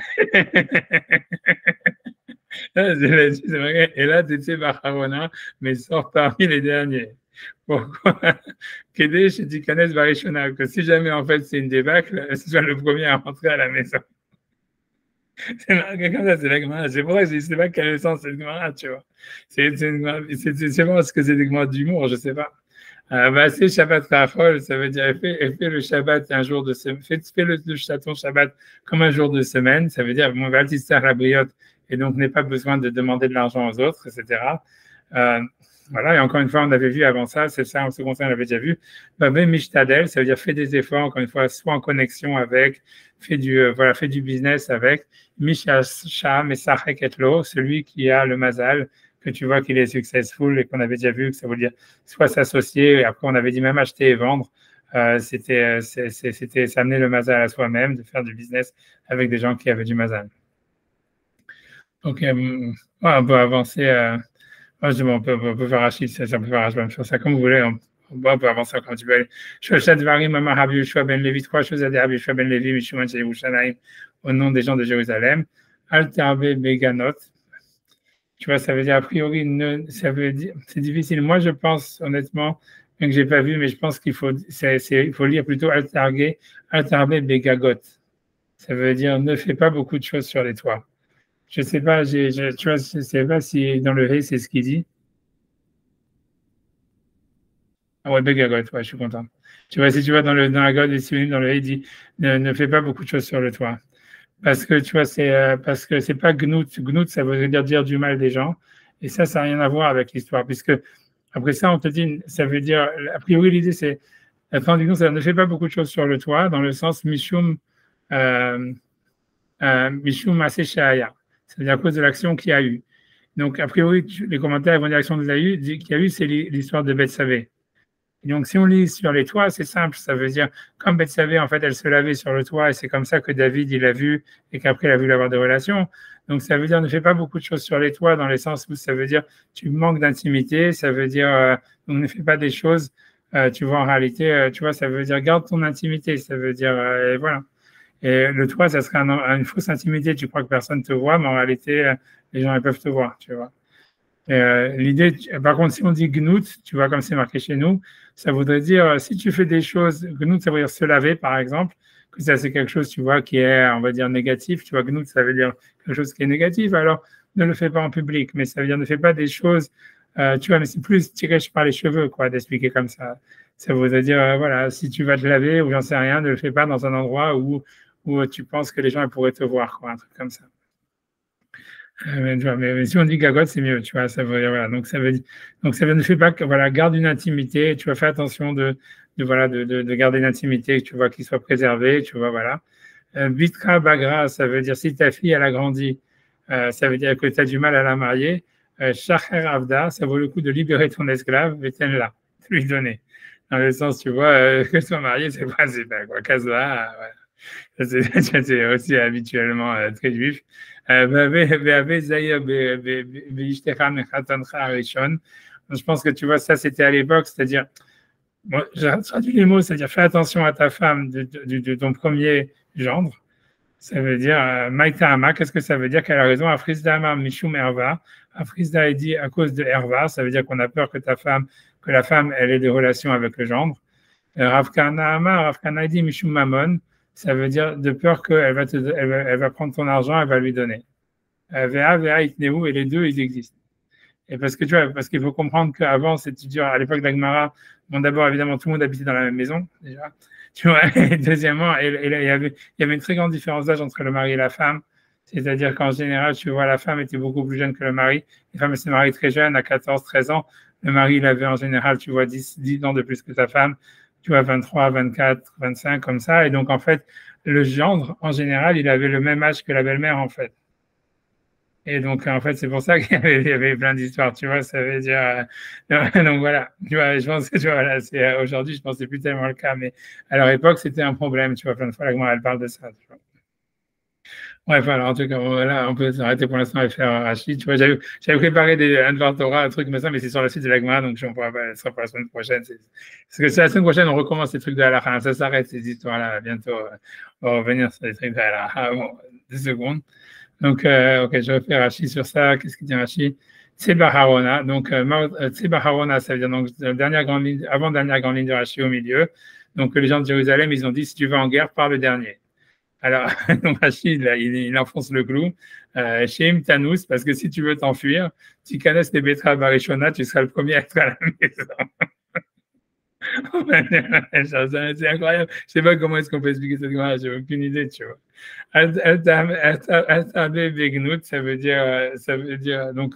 vrai. Et là, Tetse Barharona, mais sors parmi les derniers. Pourquoi? Kedesh et Tikanes Barishona, que si jamais en fait c'est une débâcle, ce soit le premier à rentrer à la maison. C'est marqué comme ça, c'est la Gemara. C'est pour ça que je ne sais pas quel est le sens de cette Gemara, tu vois. C'est vraiment ce que c'est des Gemara d'humour, je ne sais pas. Bah, c'est Shabbat Rachol, ça veut dire fais le Shabbat un jour de semaine, fais ton Shabbat comme un jour de semaine, ça veut dire bon, va la briotte et donc n'aie pas besoin de demander de l'argent aux autres, etc. Voilà, et encore une fois, on avait vu avant ça, c'est ça, en second temps, on l'avait déjà vu. Babé Mishtadel, ça veut dire fais des efforts, encore une fois, soit en connexion avec, fais du business avec. Mishacha Mesachek Etlo, celui qui a le mazal, que tu vois qu'il est successful et qu'on avait déjà vu, que ça veut dire soit s'associer, et après on avait dit même acheter et vendre. C'était s'amener le mazal à soi-même, de faire du business avec des gens qui avaient du mazal. Ok, ouais, on peut avancer. On peut faire Rachid, on peut faire ça comme vous voulez. On peut avancer comme tu veux. Shoshat Varim, Mama Rabbi Yoshua ben Levi, 3 choses à dire Rabbi Yoshua ben Levi, Mishuman chez Yerushalayim, au nom des gens de Jérusalem. Alterbe Beganot. Tu vois, ça veut dire a priori, ça veut dire, c'est difficile. Moi, je pense honnêtement, bien que j'ai pas vu, mais je pense qu'il faut lire plutôt Alterbe Begagot. Ça veut dire ne fais pas beaucoup de choses sur les toits. Je sais pas, tu vois, je sais pas si dans le Ré, c'est ce qu'il dit. Ah ouais, Begagot, ouais, je suis content. Tu vois, si tu vois dans la God, dans le Ré, il dit ne fais pas beaucoup de choses sur le toit. Parce que tu vois, parce que c'est pas gnout. Gnout, ça veut dire du mal des gens. Et ça n'a rien à voir avec l'histoire. Puisque après ça, on te dit, ça veut dire, a priori, l'idée, c'est, la fin du gnout, ça ne fait pas beaucoup de choses sur le toit, dans le sens Mishum Aseshaya. Ça veut dire à cause de l'action qu'il y a eu. Donc, a priori, les commentaires vont dire l'action qu'il y a eu, c'est l'histoire de Betsavé. Donc, si on lit sur les toits, c'est simple. Ça veut dire, comme Betsavé, en fait, elle se lavait sur le toit, et c'est comme ça que David, il a vu, et qu'après, il a voulu avoir des relations. Donc, ça veut dire, ne fais pas beaucoup de choses sur les toits, dans le sens où ça veut dire, tu manques d'intimité, ça veut dire, donc ne fais pas des choses, tu vois, en réalité, tu vois, ça veut dire, garde ton intimité, ça veut dire, et voilà. Et le toit, ça serait une fausse intimité, tu crois que personne te voit, mais en réalité, les gens, ils peuvent te voir, tu vois. L'idée, par contre, si on dit gnout, tu vois, comme c'est marqué chez nous, ça voudrait dire, si tu fais des choses, gnout, ça veut dire se laver, par exemple, que ça, c'est quelque chose, tu vois, qui est, on va dire, négatif, tu vois, gnout, ça veut dire quelque chose qui est négatif, alors ne le fais pas en public, mais ça veut dire ne fais pas des choses, tu vois, mais c'est plus tiré par les cheveux, quoi, d'expliquer comme ça. Ça voudrait dire, voilà, si tu vas te laver, ou j'en sais rien, ne le fais pas dans un endroit où tu penses que les gens pourraient te voir, quoi, un truc comme ça. Mais si on dit gagote, c'est mieux, tu vois, ça veut dire, voilà, donc ça veut dire, ne fais pas que, voilà, garde une intimité, tu vas faire attention de garder une intimité, tu vois, qu'il soit préservé, tu vois, voilà. Bitra bagra, ça veut dire, si ta fille, elle a grandi, ça veut dire que tu as du mal à la marier. Shacher avda, ça vaut le coup de libérer ton esclave, et tiens-la, de lui donner. Dans le sens, tu vois, que soit marié, c'est pas quoi, Kazoa, voilà. C'est aussi habituellement très juif. Je pense que tu vois, ça c'était à l'époque, c'est-à-dire, bon, j'ai traduit les mots, c'est-à-dire fais attention à ta femme de ton premier gendre. Ça veut dire Maïtama, qu'est-ce que ça veut dire? Qu'elle a raison. Afrizda Amar Mishum Erva. Afrizda est dit à cause de Erva, ça veut dire qu'on a peur que la femme, elle ait des relations avec le gendre. Ravkana Amar, Ravkana dit Mishum Mamon. Ça veut dire de peur qu'elle va prendre ton argent, elle va lui donner. Vea, Itneu, et les deux, ils existent. Et parce que tu vois, parce qu'il faut comprendre qu'avant, c'était dur, à l'époque d'Agmara, bon, d'abord, évidemment, tout le monde habitait dans la même maison, déjà. Tu vois, et deuxièmement, il y avait une très grande différence d'âge entre le mari et la femme. C'est-à-dire qu'en général, tu vois, la femme était beaucoup plus jeune que le mari. La femme s'est mariée très jeune, à 14, 13 ans. Le mari, il avait en général, tu vois, 10 ans de plus que sa femme. Tu vois, 23, 24, 25, comme ça. Et donc, en fait, le gendre, en général, il avait le même âge que la belle-mère, en fait. Et donc, en fait, c'est pour ça qu'il y avait plein d'histoires, tu vois, ça veut dire... donc, voilà, tu vois, je pense que, tu vois, voilà, aujourd'hui, je pense que c'est plus tellement le cas, mais à leur époque, c'était un problème, tu vois, plein de fois, la Gemara, elle parle de ça, tu vois. Bref, alors, en tout cas, voilà, on peut s'arrêter pour l'instant et faire Rachid. Tu vois, j'avais préparé un Dvar Torah, un truc comme ça, mais c'est sur la suite de la Gemara, donc on pourra pas, ce sera pour la semaine prochaine. Parce que c'est la semaine prochaine, on recommence les trucs de Halakha. Ça s'arrête, ces histoires-là, bientôt. On va revenir sur les trucs de Halakha. Bon, 2 secondes. Donc, ok, je refais Rachid sur ça. Qu'est-ce qu'il dit Rachid? Tsebaharona, donc Tsebaharona, ça veut dire donc dernière grande ligne, avant-dernière grande ligne de Rashi au milieu. Donc les gens de Jérusalem, ils ont dit si tu vas en guerre, pars le dernier. Alors, donc Rashi, il enfonce le clou. Shem Tanous, parce que si tu veux t'enfuir, tu connais les Betra Barishona, tu seras le premier à être à la maison. C'est incroyable. Je ne sais pas comment est-ce qu'on peut expliquer cette grâce, j'ai aucune idée, tu vois. Ça veut dire, donc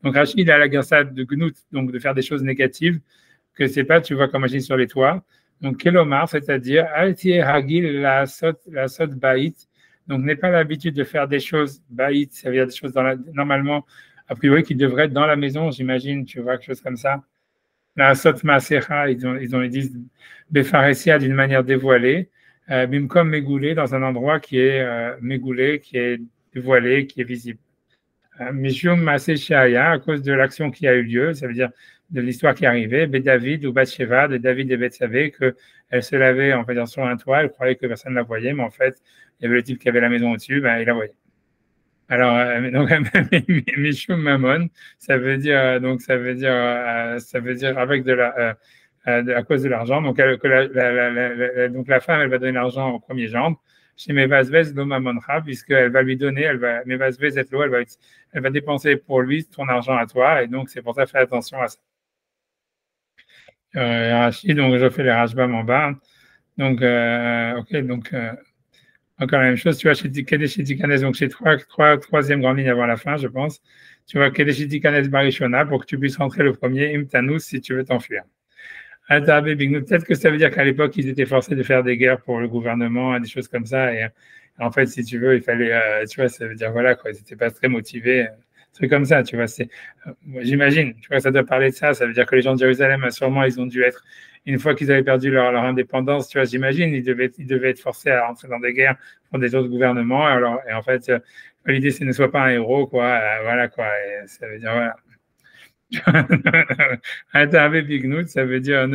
Rachid, il a la gassade de Gnout, donc de faire des choses négatives, que c'est pas, tu vois, comme Rachid sur les toits. Donc, Kelomar, c'est-à-dire, Alti Hagil, la sot baït, donc n'est pas l'habitude de faire des choses baït, ça veut dire des choses normalement, a priori, qui devraient être dans la maison, j'imagine, tu vois, quelque chose comme ça. La sot masecha, ils disent befaresia d'une manière dévoilée, bimkom mégoulé dans un endroit qui est mégoulé, qui est dévoilé, qui est visible. Mishum maseshaya, à cause de l'action qui a eu lieu, ça veut dire de l'histoire qui est arrivée, David ou Bathsheba, de David et Bethsabée, qu'elle se lavait en fait sur un toit, elle croyait que personne ne la voyait, mais en fait, il y avait le type qui avait la maison au-dessus, ben, il la voyait. Alors, donc, Mishum Mammon, ça veut dire avec à cause de l'argent. Donc, donc la femme, elle va donner l'argent au premier gendre. Chez Mevazvez, lo Mammoncha, puisqu'elle va lui donner, Mevazvez et l'eau, elle va dépenser pour lui ton argent à toi, et donc c'est pour ça faire attention à ça. Rachid, donc je fais les Rashbam en bas. Donc, ok, donc. Encore la même chose, tu vois, chez Kedesh et Tikanes, donc chez troisième grande ligne avant la fin, je pense. Tu vois, Kedesh et Tikanes Barishona pour que tu puisses rentrer le premier, Imtanous, si tu veux t'enfuir. Peut-être que ça veut dire qu'à l'époque, ils étaient forcés de faire des guerres pour le gouvernement, des choses comme ça. Et en fait, si tu veux, il fallait, tu vois, ça veut dire, voilà, quoi, ils n'étaient pas très motivés. Truc comme ça, tu vois, j'imagine, tu vois, ça doit parler de ça. Ça veut dire que les gens de Jérusalem, sûrement, ils ont dû être, une fois qu'ils avaient perdu leur indépendance, tu vois, j'imagine, ils devaient être forcés à rentrer dans des guerres pour des autres gouvernements. Et en fait, l'idée, c'est ne sois pas un héros, quoi. Voilà, quoi. Et ça veut dire, voilà. Ça veut dire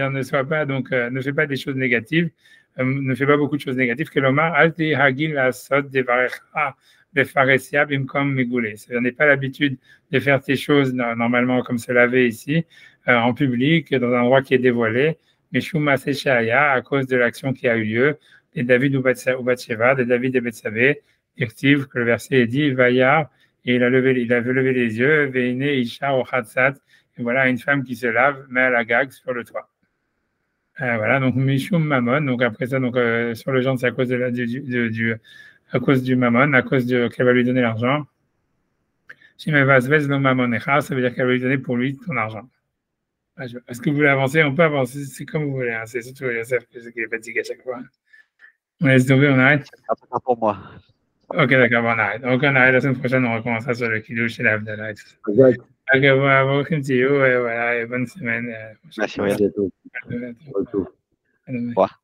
ne sois pas, donc ne fais pas des choses négatives, ne fais pas beaucoup de choses négatives. Que l'Omar, alti hagil asod devarecha befaresia bimkom megoulé. Ça n'est pas l'habitude de faire tes choses normalement comme se laver ici, en public, dans un endroit qui est dévoilé. Mais shuma seshaya, à cause de l'action qui a eu lieu, des David ou Bathsheba, des David et Bethsabée, active que le verset est dit, Vayar. Et il a levé les yeux, Veine Isha au Khatsat, et voilà une femme qui se lave, met à la gag sur le toit. Voilà, donc Mishum Mammon, donc après ça, donc sur le genre, c'est à cause à cause du Mammon, à cause qu'elle va lui donner l'argent. Shimevazvez no Mammonecha, ça veut dire qu'elle va lui donner pour lui ton argent. Est-ce que vous voulez avancer? On peut avancer, c'est comme vous voulez, hein. C'est surtout Yosef qui est fatigué à chaque fois. On laisse tomber, on arrête?
C'est pas pour moi.
Ok, d'accord, bon, on arrête. Donc, on arrête la semaine prochaine, on recommencera sur le Kiddush et l'Avdallah et tout ça.
Exact.
Ok, bon, et voilà, et bonne semaine.
Merci,
À bientôt.
À demain.
Au retour.
À demain.
Au revoir.